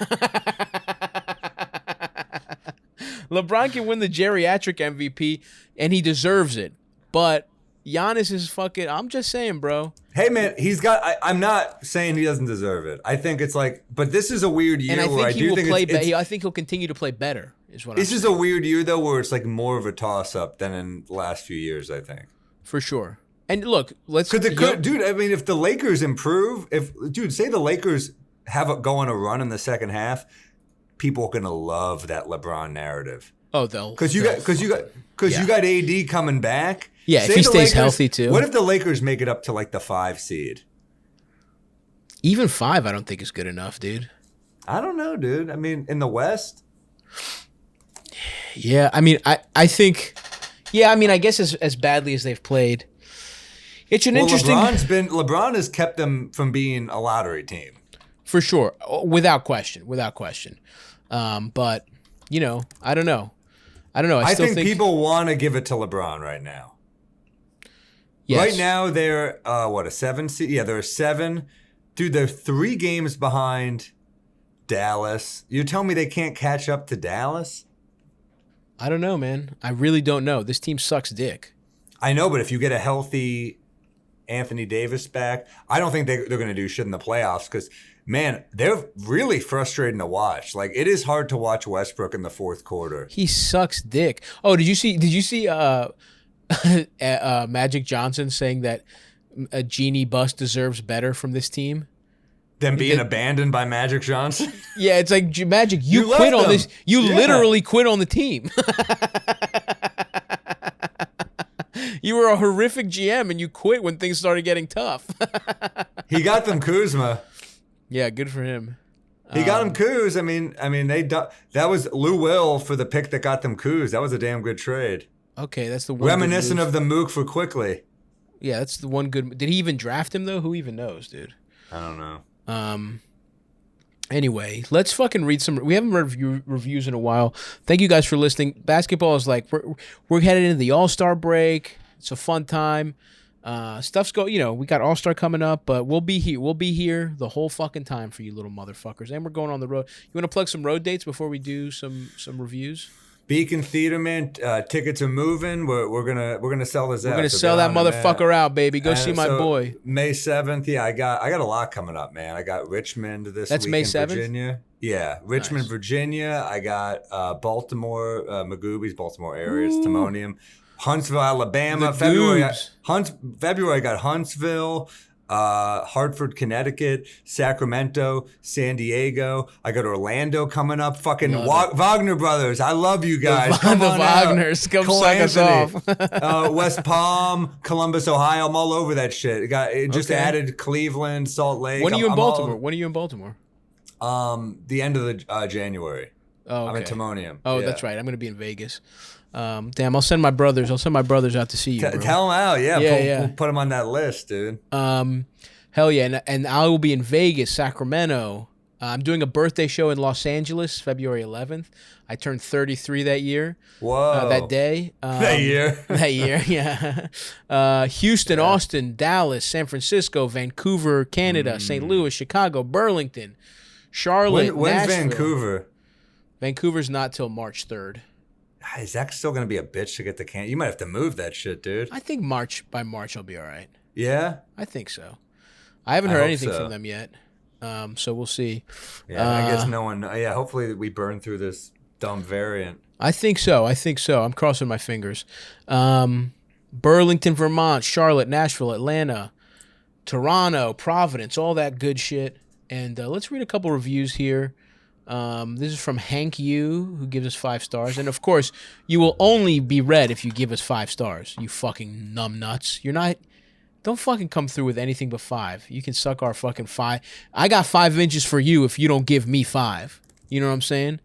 LeBron can win the geriatric MVP, and he deserves it. But Giannis is fucking... I'm just saying, bro. Hey, man, he's got... I'm not saying he doesn't deserve it. I think it's like... But this is a weird year and I think where he will play better. I think he'll continue to play better, is what I'm saying. This is a weird year, though, where it's like more of a toss-up than in the last few years, I think. For sure. And look, dude, I mean, if the Lakers improve, say the Lakers go on a run in the second half, people are gonna love that LeBron narrative. Oh, they'll because you got AD coming back. Yeah, if he stays healthy too. What if the Lakers make it up to like the 5 seed? Even 5, I don't think is good enough, dude. I don't know, dude. I mean, in the West. Yeah, I mean, I think. Yeah, I mean, I guess as badly as they've played. It's an interesting. LeBron has kept them from being a lottery team, for sure, without question. But I don't know. I still think people want to give it to LeBron right now. Yes. Right now they're a 7 seed? Yeah, they're a 7. Dude, they're 3 games behind Dallas. You tell me they can't catch up to Dallas? I don't know, man. I really don't know. This team sucks dick. I know, but if you get a healthy Anthony Davis back, I don't think they're going to do shit in the playoffs because, man, they're really frustrating to watch. Like, it is hard to watch Westbrook in the fourth quarter. He sucks dick. Oh, did you see Magic Johnson saying that a Genie Bus deserves better from this team? Than being abandoned by Magic Johnson? Yeah, it's like, Magic, you quit on this. You literally quit on the team. You were a horrific GM and you quit when things started getting tough. He got them Kuzma. Yeah, good for him. He got him Kuz. I mean, that was Lou Will for the pick that got them Kuz. That was a damn good trade. Okay, that's the one. Reminiscent of the Mook for Quickly. Yeah, that's the one good. Did he even draft him though? Who even knows, dude? I don't know. Anyway, let's fucking read some. We haven't read reviews in a while. Thank you guys for listening. Basketball is like we're headed into the All-Star break. It's a fun time. Stuff's go. We got All Star coming up, but we'll be here. We'll be here the whole fucking time for you little motherfuckers. And we're going on the road. You want to plug some road dates before we do some reviews? Beacon Theater, man. Tickets are moving. We're gonna sell this out. We're gonna sell that motherfucker out, baby. Go see my boy. May 7th. Yeah, I got a lot coming up, man. I got Richmond this That's week May in 7th? Virginia. Yeah, Richmond, Nice. Virginia. I got Baltimore, Magoobies, Baltimore areas, Timonium, Huntsville, Alabama. The February, Goobs. February I got Huntsville. Hartford, Connecticut, Sacramento, San Diego. I got Orlando coming up. Fucking Wagner Brothers. I love you guys. Come the on out. Wagners. Come Cole suck us Anthony. off. West Palm, Columbus, Ohio. I'm all over that shit. It just Okay. added Cleveland, Salt Lake. When are you in I'm all- Baltimore? When are you in Baltimore? The end of the January. Oh, I'm in okay. Timonium. Oh, Yeah. that's right. I'm gonna be in Vegas. Damn, I'll send my brothers. I'll send my brothers out to see you. Bro. Tell them out. Yeah, Yeah, we'll put them on that list, dude. Hell yeah, and I will be in Vegas, Sacramento. I'm doing a birthday show in Los Angeles, February 11th. I turned 33 that year. Whoa. That day. That year. That year, yeah. Houston, Austin, Dallas, San Francisco, Vancouver, Canada, St. Louis, Chicago, Burlington, Charlotte, When's Nashville. Vancouver? Vancouver's not till March 3rd. Is that still gonna be a bitch to get the can? You might have to move that shit, dude. I think by March I'll be all right. Yeah. I think so. I haven't I heard hope anything so. from them yet. So we'll see. Yeah. I guess no one. Yeah. Hopefully we burn through this dumb variant. I think so. I'm crossing my fingers. Burlington, Vermont, Charlotte, Nashville, Atlanta, Toronto, Providence, all that good shit. And let's read a couple reviews here. This is from Hank Yu, who gives us 5 stars. And of course, you will only be read if you give us 5 stars. You fucking numbnuts. You're not. Don't fucking come through with anything but 5. You can suck our fucking 5. I got 5 inches for you if you don't give me 5. You know what I'm saying?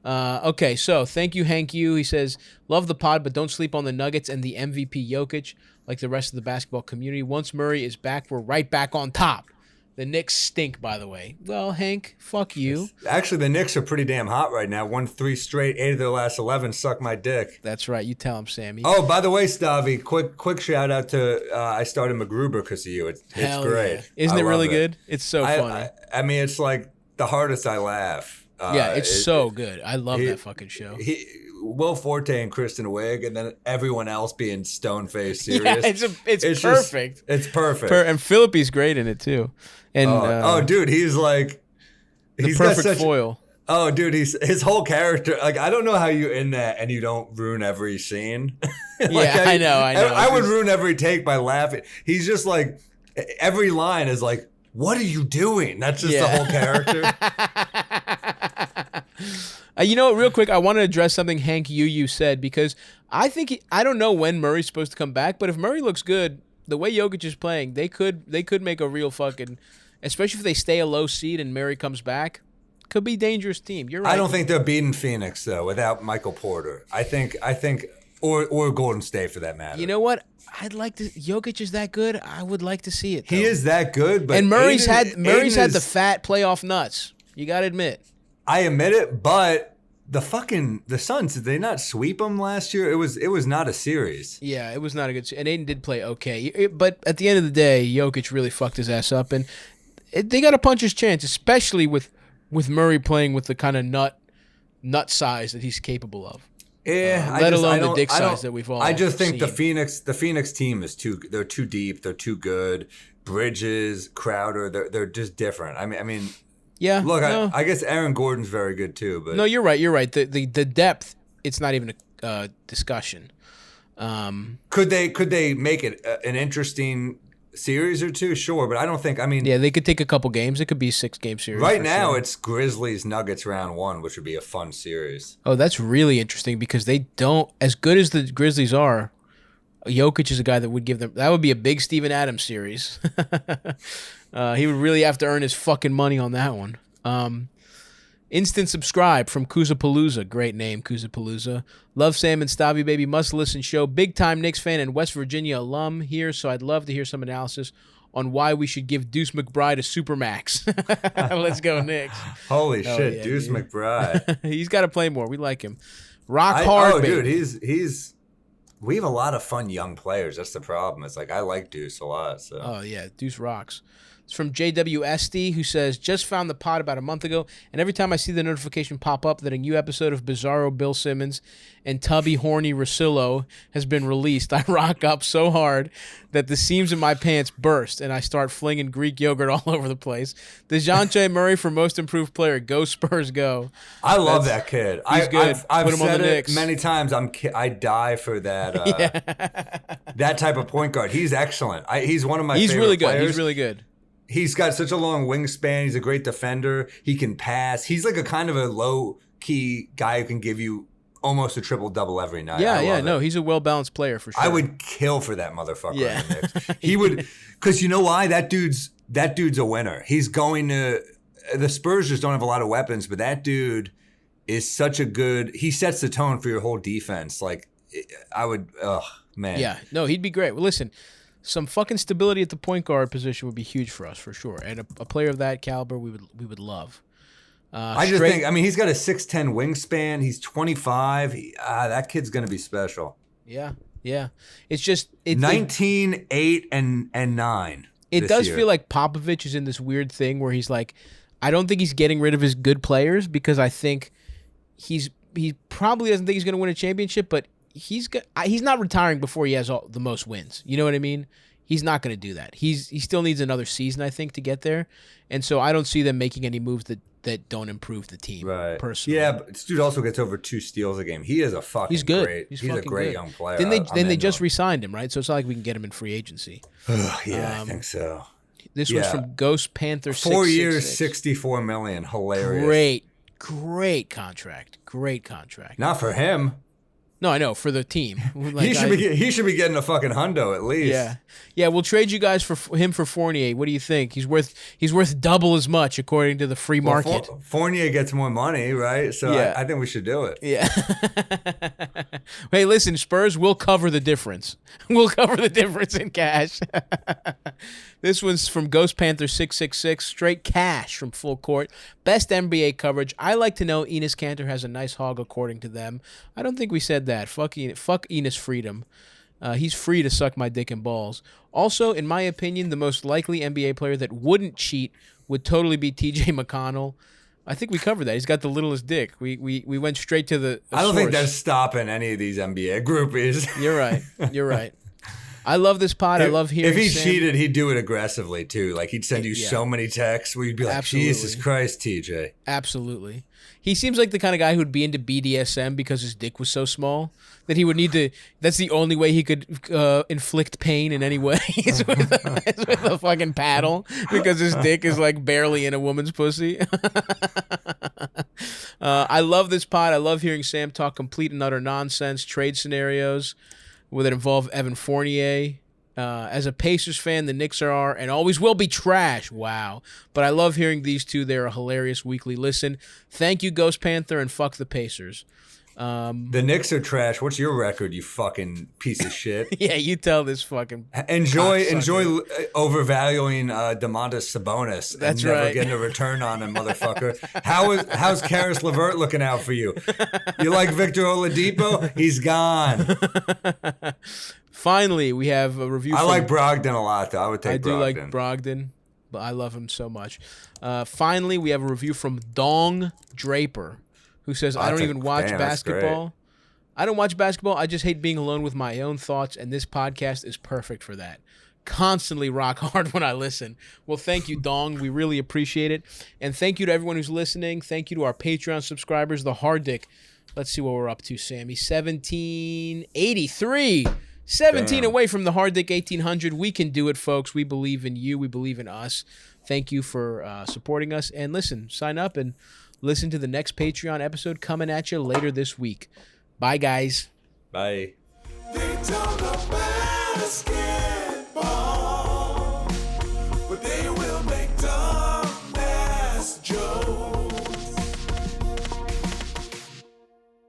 Okay, so thank you, Hank Yu. He says, love the pod, but don't sleep on the Nuggets and the MVP Jokic like the rest of the basketball community. Once Murray is back, we're right back on top. The Knicks stink, by the way. Well, Hank, fuck you. Actually, the Knicks are pretty damn hot right now. Won 3 straight, 8 of their last 11. Suck my dick. That's right. You tell him, Sammy. Oh, by the way, Stavi, quick shout out to I started MacGruber because of you. It's Hell great. yeah. Isn't I it really love good? It's so funny. I mean, it's like the hardest I laugh. Yeah, it's so good. I love that fucking show. Will Forte and Kristen Wiig, and then everyone else being stone-faced serious. Yeah, it's just- perfect. it's perfect. And Philippe's great in it too. And dude, he's like the he's got perfect such, foil. Oh, dude, his whole character. Like, I don't know how you in that and you don't ruin every scene. Yeah, I know. I would ruin every take by laughing. He's just like every line is like, "What are you doing?" That's just the whole character. Real quick, I want to address something Hank Yu said, because I think I don't know when Murray's supposed to come back, but if Murray looks good, the way Jokic is playing, they could make a real fucking, especially if they stay a low seed and Murray comes back, could be a dangerous team. You're right. I don't think they're beating Phoenix though without Michael Porter. I think or Golden State for that matter. You know what? I'd like to. Jokic is that good. I would like to see it. Though. He is that good, but and Murray's Aiden had the is- fat playoff nuts. You got to admit. I admit it, but the Suns, did they not sweep them last year? It was not a series. Yeah, it was not a good. And Aiden did play okay, but at the end of the day, Jokic really fucked his ass up, and they got a puncher's chance, especially with Murray playing with the kind of nut size that he's capable of. Yeah, let alone the dick size that we've all. I just think seen. the Phoenix team is they're too deep, they're too good. Bridges, Crowder, they're just different. I mean. Yeah. Look, no. I guess Aaron Gordon's very good too, but No, you're right. You're right. The depth, it's not even a discussion. could they make it an interesting series or two? Sure, but I don't think. I mean, Yeah, they could take a couple games. It could be a 6-game series. right for now sure. it's Grizzlies Nuggets round 1, which would be a fun series. Oh, that's really interesting because they don't, as good as the Grizzlies are, Jokic is a guy that would give them, that would be a big Steven Adams series. He would really have to earn his fucking money on that one. Instant subscribe from Kuzapalooza. Great name, Kuzapalooza. Love Sam and Stavi, baby. Must listen show. Big time Knicks fan and West Virginia alum here, so I'd love to hear some analysis on why we should give Deuce McBride a supermax. Let's go, Knicks. Holy Oh, shit, yeah, Deuce dude. McBride. He's got to play more. We like him. Rock hard, baby. Dude, he's We have a lot of fun young players. That's the problem. It's like I like Deuce a lot. So. Oh, yeah. Deuce rocks. It's from JWSD, who says, just found the pod about a month ago, and every time I see the notification pop up that a new episode of Bizarro Bill Simmons and Tubby Horny Rosillo has been released, I rock up so hard that the seams in my pants burst, and I start flinging Greek yogurt all over the place. DeJounte Murray for Most Improved Player. Go Spurs, go. I love that kid. He's good. I've Put him on said the it Knicks. many times. I die for that that type of point guard. He's excellent. He's one of my favorite really good. players. He's really good. He's got such a long wingspan. He's a great defender. He can pass. He's like a kind of a low-key guy who can give you almost a triple-double every night. No, he's a well-balanced player for sure. I would kill for that motherfucker. Yeah. In the Knicks. He would, because you know why? That dude's a winner. He's going to. The Spurs just don't have a lot of weapons, but that dude is such a good. He sets the tone for your whole defense. Like, I would. Oh man. Yeah, no, he'd be great. Well, listen, some fucking stability at the point guard position would be huge for us for sure, and a player of that caliber we would love. I just think. I mean, he's got a 6'10" wingspan. He's 25. That kid's gonna be special. Yeah. It's just 19, 8, and 9. It does feel like Popovich is in this weird thing where he's like, I don't think he's getting rid of his good players because I think he probably doesn't think he's going to win a championship, but he's not retiring before he has the most wins. You know what I mean? He's not going to do that. He still needs another season, I think, to get there, and so I don't see them making any moves that don't improve the team. Right. Personally. Yeah, but this dude also gets over 2 steals a game. He is a fucking. He's good. Great, he's a fucking great good. young player. Then they just re-signed him, right? So it's not like we can get him in free agency. Yeah, I think so. This was from Ghost Panther. 4 years, $64 million. Hilarious. Great contract. Great contract. Not for him. No, I know, for the team. Like, he should be getting a fucking hundo at least. Yeah. We'll trade you guys for him for Fournier. What do you think? He's worth double as much according to the free market. Fournier gets more money, right? So Yeah. I think we should do it. Yeah. Hey, listen, Spurs, we'll cover the difference. We'll cover the difference in cash. This one's from Ghost Panther 666, straight cash from Full Court. Best NBA coverage. I like to know Enes Kanter has a nice hog according to them. I don't think we said that. Fuck Enes Freedom. He's free to suck my dick and balls. Also, in my opinion, the most likely NBA player that wouldn't cheat would totally be TJ McConnell. I think we covered that. He's got the littlest dick. We went straight to the I don't source. think that's stopping any of these NBA groupies. You're right. I love this pod. I love hearing If he Sam. cheated, he'd do it aggressively too. Like he'd send you so many texts where you'd be like, Absolutely. Jesus Christ, TJ. Absolutely. He seems like the kind of guy who'd be into BDSM because his dick was so small that he would need to. That's the only way he could inflict pain in any way is with a fucking paddle because his dick is like barely in a woman's pussy. I love this pod. I love hearing Sam talk complete and utter nonsense, trade scenarios that involve Evan Fournier. As a Pacers fan, the Knicks are and always will be trash. Wow. But I love hearing these two. They're a hilarious weekly listen. Thank you, Ghost Panther, and fuck the Pacers. The Knicks are trash. What's your record, you fucking piece of shit? Yeah, you tell this fucking Enjoy cocksucker. overvaluing Domantas Sabonis That's and never right. getting a return on him, motherfucker. How's Karis LeVert looking out for you? You like Victor Oladipo? He's gone. Finally, we have a review. I like Brogdon a lot, though. I would take I do Brogdon. like Brogdon, but I love him so much. Finally, we have a review from Dong Draper, who says, I don't even watch basketball. I don't watch basketball. I just hate being alone with my own thoughts, and this podcast is perfect for that. Constantly rock hard when I listen. Well, thank you, Dong. We really appreciate it. And thank you to everyone who's listening. Thank you to our Patreon subscribers, the Hard Dick. Let's see what we're up to, Sammy. 1783. 17 away from the Hard Dick 1800. We can do it, folks. We believe in you. We believe in us. Thank you for supporting us. And listen, sign up and listen to the next Patreon episode coming at you later this week. Bye, guys. Bye. They don't know